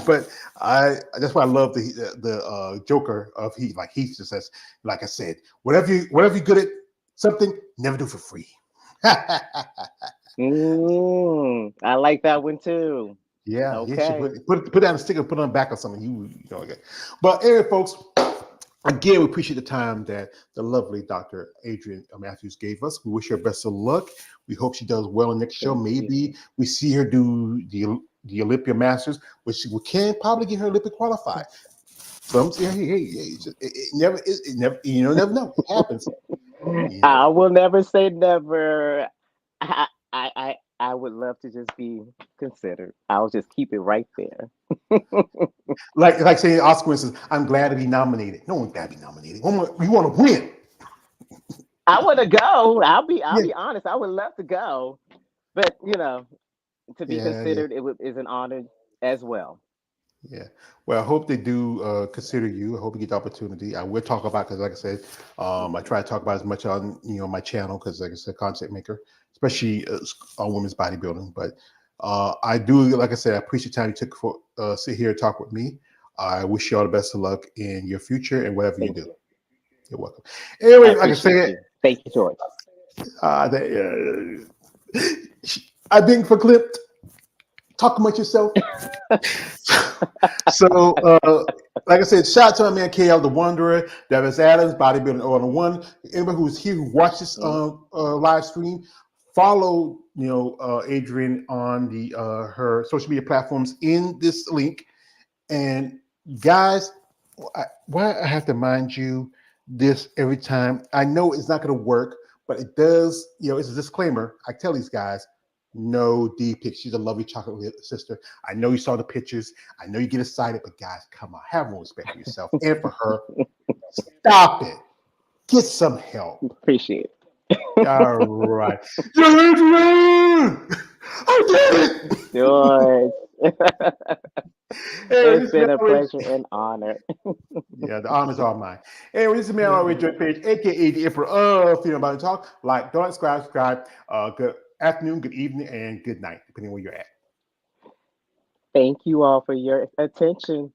But that's why I love the Joker of Heath. Like Heath just says, like I said, whatever you good at something, never do for free. I like that one too. Yeah, you should Okay. put that on a sticker, put it on the back or something. Okay. But anyway, folks, again, we appreciate the time that the lovely Dr. Adrienne Matthews gave us. We wish her best of luck. We hope she does well in the next show. Thank Maybe you. we see her do the Olympia Masters, which we can probably get her Olympic qualified. Some say, hey, it never, never know. It happens. You know, I will never say never. I I would love to just be considered. I'll just keep it right there. Like saying Oscar says, I'm glad to be nominated. No one's glad to be nominated. We want to win. I want to go. I'll Yeah, be honest. I would love to go, but to be yeah, yeah. considered, is an honor as well. Yeah. Well, I hope they do consider you. I hope you get the opportunity. I will talk about because, like I said, I try to talk about as much on my channel because, like I said, content maker, especially on women's bodybuilding. But I do, like I said, I appreciate the time you took for sit here and talk with me. I wish you all the best of luck in your future and whatever you Thank do. you. You're welcome. I Anyway, like I appreciate said, you. Thank you, George. I've been clipped. Talk amongst yourself. So, like I said, shout out to my man KL the Wanderer, Davis Adams, Bodybuilding All in One. Anybody who's here who watched this Mm. live stream, follow Adrienne on the her social media platforms in this link. And guys, why I have to remind you this every time. I know it's not going to work, but it does. It's a disclaimer. I tell these guys, no D pics. She's a lovely chocolate sister. I know you saw the pictures. I know you get excited, but guys, come on, have more respect for yourself and for her. Stop it. Get some help. Appreciate All right. I did it. it. George. Hey, It's this man been a always. pleasure and honor. Yeah, the honors are mine. Anyway, this is man always joint page, aka the Emperor of Female Body Talk. Like, don't subscribe. Good afternoon, good evening, and good night, depending on where you're at. Thank you all for your attention.